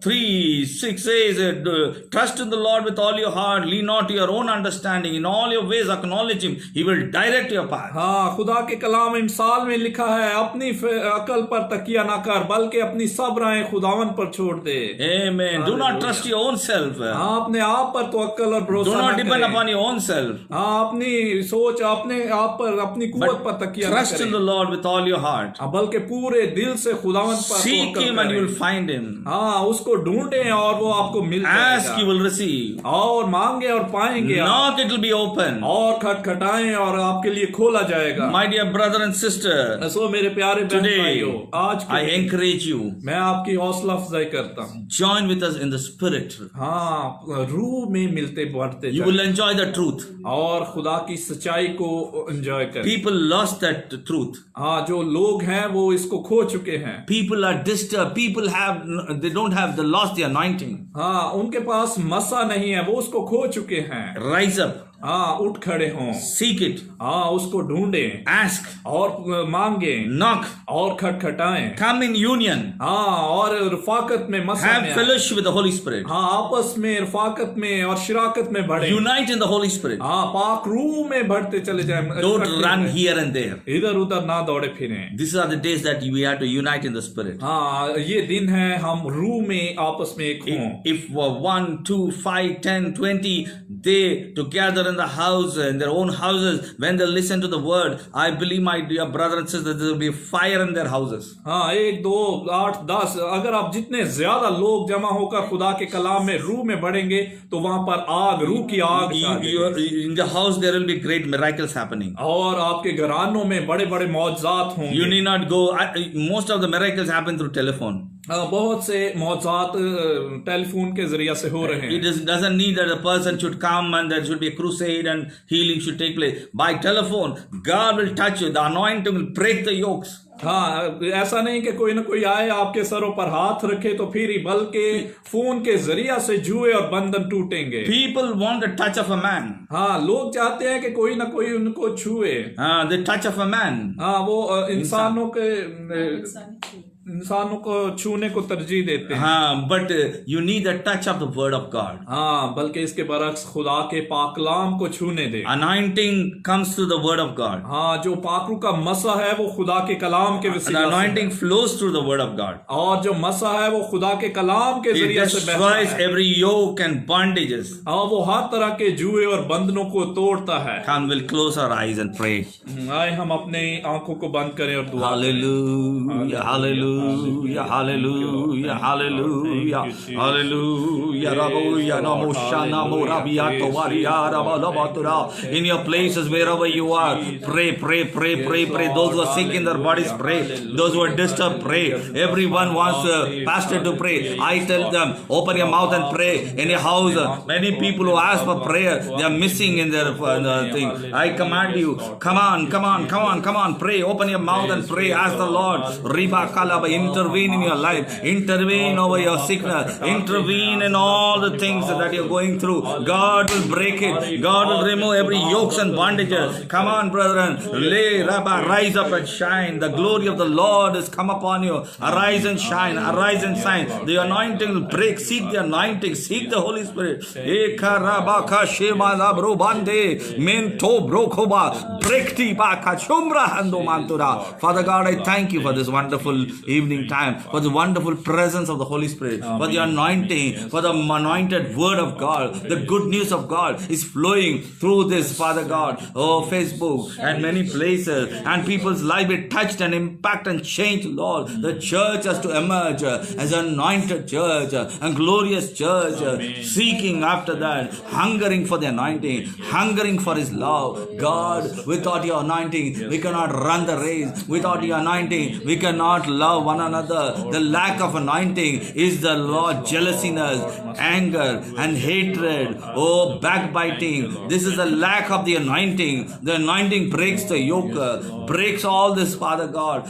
3:6 says, trust in the Lord with all your heart, lean not to your own understanding, in all your ways acknowledge him, he will direct your path. हाँ, खुदा के कलाम इंसाल में लिखा है, अपनी अकल पर तकिया ना कर, बल्कि अपनी सब राहें खुदावन पर छोड़ दे। Amen. Do not trust your own self. हाँ, अपने आप पर तवक्कल और भरोसा Do not ना depend करें। upon your own self. हाँ, अपनी सोच, अपने आप पर, अपनी कुव्वत पर तकिया ना Trust in the करें, Lord with all your heart. बल्कि पूरे दिल से खुदावन पर Seek तवक्कल him and you will करें। find him. हाँ, उसको ढूंढें और वो आपको मिल Ask, you जाएगा। will receive. और मांगे और पाएंगे आप। Knock, it will be open. और खटखटाएं और आपके लिए खोला जाएगा। My dear brother and sister, सो मेरे प्यारे बहन today भाइयों, आज I encourage you, मैं आपकी हौसला अफजाई करता हूँ। join with us in the spirit. हाँ, रूह में मिलते बढ़ते You जाएं will enjoy the truth. और खुदा की सच्चाई को एंजॉय करें। People lost that truth. हाँ, जो लोग हैं वो इसको खो चुके हैं। People are disturbed. They don't have, they lost the anointing. हाँ, उनके पास मसा नहीं है, वो उसको खो चुके हैं। Rise up. हाँ, उठ खड़े हों। Seek it. हाँ, उसको ढूंढें Ask. और मांगे Knock. और खटखटाएं। Come in union. हाँ, और रफाकत में मसा Have में आएं। fellowship with the Holy Spirit. हाँ, आपस में रफाकत में और शिराकत में बढ़े। Unite in the Holy Spirit. हाँ, पाक रूह में बढ़ते चले जाएं। Don't इकट्ठे run में। here and there. इधर उधर ना दौड़े फिरें। These are the days that we have to unite in the Spirit. हाँ, ये दिन है हम रूह में आपस में एक हों। If 1, 2, 5, 10, 20, they together in the house, in their own houses, when they listen to the word, I believe, my dear brother and sister, there will be fire in their houses. हाँ, 1, 2, 8, 10, अगर आप जितने ज्यादा लोग जमा होकर खुदा के कलाम में रूह में बढ़ेंगे तो वहां पर आग, रूह की आग छा जाएगी। In the house there will be great miracles happening. और आपके घरानों में बड़े बड़े मौजज़ात होंगे। You need not go. Most of the miracles happen through telephone. बहुत से मौजज़ात टेलीफोन के जरिए से हो रहे हैं। It doesn't need that a person should come and there should be a crusade and healing should take place. By telephone, God will touch you. The anointing will break the yokes. हाँ, ऐसा नहीं कि कोई ना कोई आए आपके सरों पर हाथ रखे तो फिर ही, बल्कि फोन के जरिया से जुए और बंधन टूटेंगे। People want the touch of a man. हाँ, लोग चाहते हैं कि कोई ना कोई उनको छुए। The touch of a man. हाँ, वो इंसानों को छूने को तरजीह देते हैं। But you need the touch of the word of God. हाँ, बल्कि इसके बरक्स खुदा के पाकलाम को छूने दे। Anointing comes through the word of God. हाँ, जो पाकरू का मसा है वो खुदा के कलाम के The वसीला से anointing flows through the word of God. और जो मसा है वो खुदा के कलाम के It जरिए से बहता destroys है। every yoke and bondages. हाँ, वो हर तरह के जुए और बंधनों को तोड़ता है। Come, we'll close our eyes and pray. आए हम अपने आंखों को बंद करें और दुआ करें। Hallelujah, hallelujah, hallelujah, hallelujah, hallelujah, Rabuya, Namushana, Morabia, Tovaria, Rabalabatura. In your places, wherever you are, pray, pray, pray, pray, pray. Those who are sick in their bodies, pray. Those who are disturbed, pray. Everyone wants pastor to pray. I tell them, open your mouth and pray. In your house, many people who ask for prayer, they are missing in their thing. I command you, come on, come on, come on, come on, pray. Open your mouth and pray. Ask the Lord. Riba Kalaba. intervene in your life, intervene over your sickness, intervene in all the things that you're going through. God will break it. God will remove every yokes and bondages. Come on, brethren. Rise up and shine. The glory of the Lord has come upon you. Arise and shine. Arise and shine. The anointing will break. Seek the anointing. Seek the Holy Spirit. Father God, I thank you for this wonderful evening time, for the wonderful presence of the Holy Spirit, for the anointing, for the anointed word of God. The good news of God is flowing through this, Father God, Facebook and many places, and people's life be touched and impact and changed, Lord. The church has to emerge as an anointed church, a glorious church, seeking after that, hungering for the anointing, hungering for His love. God, without your anointing, we cannot run the race. Without your anointing, we cannot love one another. The lack of anointing is the Lord jealousiness, anger, and hatred. Oh, backbiting. This is the lack of the anointing. The anointing breaks the yoke, breaks all this, Father God.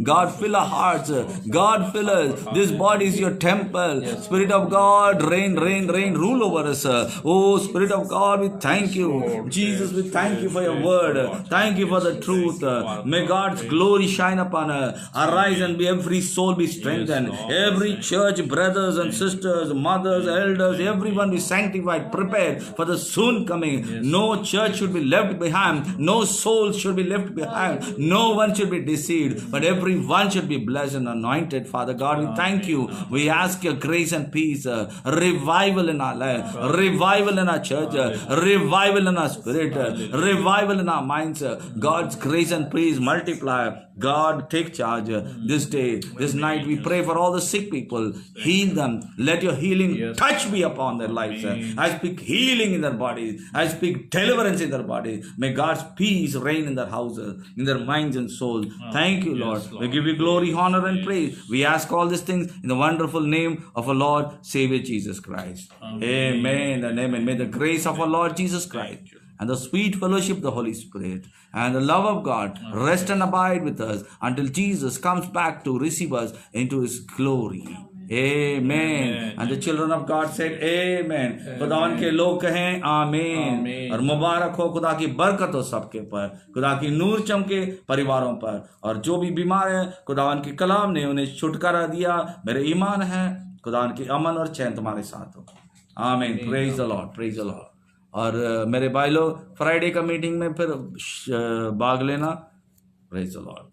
God, fill our hearts. God, fill us. This body is your temple. Spirit of God, reign, rule over us. Oh, Spirit of God, we thank you. Jesus, we thank you for your word. Thank you for the truth. May God's glory shine upon us. Arise and be every soul be strengthened. Every church, brothers and sisters, mothers, elders, everyone be sanctified, prepared for the soon coming. No church should be left behind. No soul should be left behind. No one should be deceived, but everyone should be blessed and anointed. Father God, we thank you. We ask your grace and peace, revival in our life, revival in our church, revival in our spirit, revival in our minds. God's grace and peace multiply. God, take charge this day, this night. We pray for all the sick people. Heal them. Let your healing touch be upon their lives. I speak healing in their bodies. I speak deliverance in their bodies. May God's peace reign in their houses, in their minds and souls. Thank you, Lord. We give you glory, honor, and praise. We ask all these things in the wonderful name of our Lord, Savior Jesus Christ. Amen and amen. May the grace of our Lord Jesus Christ and the sweet fellowship of the Holy Spirit and the love of God rest and abide with us until Jesus comes back to receive us into His glory. Amen. And the children of God said Amen. खुदा के लोग कहें आमीन. और मुबारक हो, खुदा की बरकत हो सबके पर, खुदा की नूर चमके परिवारों पर, और जो भी बीमार है खुदा के कलाम ने उन्हें छुटकारा दिया. मेरे ईमान है खुदा की अमन और चैन तुम्हारे साथ हो. आमीन. Praise the Lord, praise the Lord. और मेरे भाई लोग, फ्राइडे का मीटिंग में फिर भाग लेना. Praise the Lord.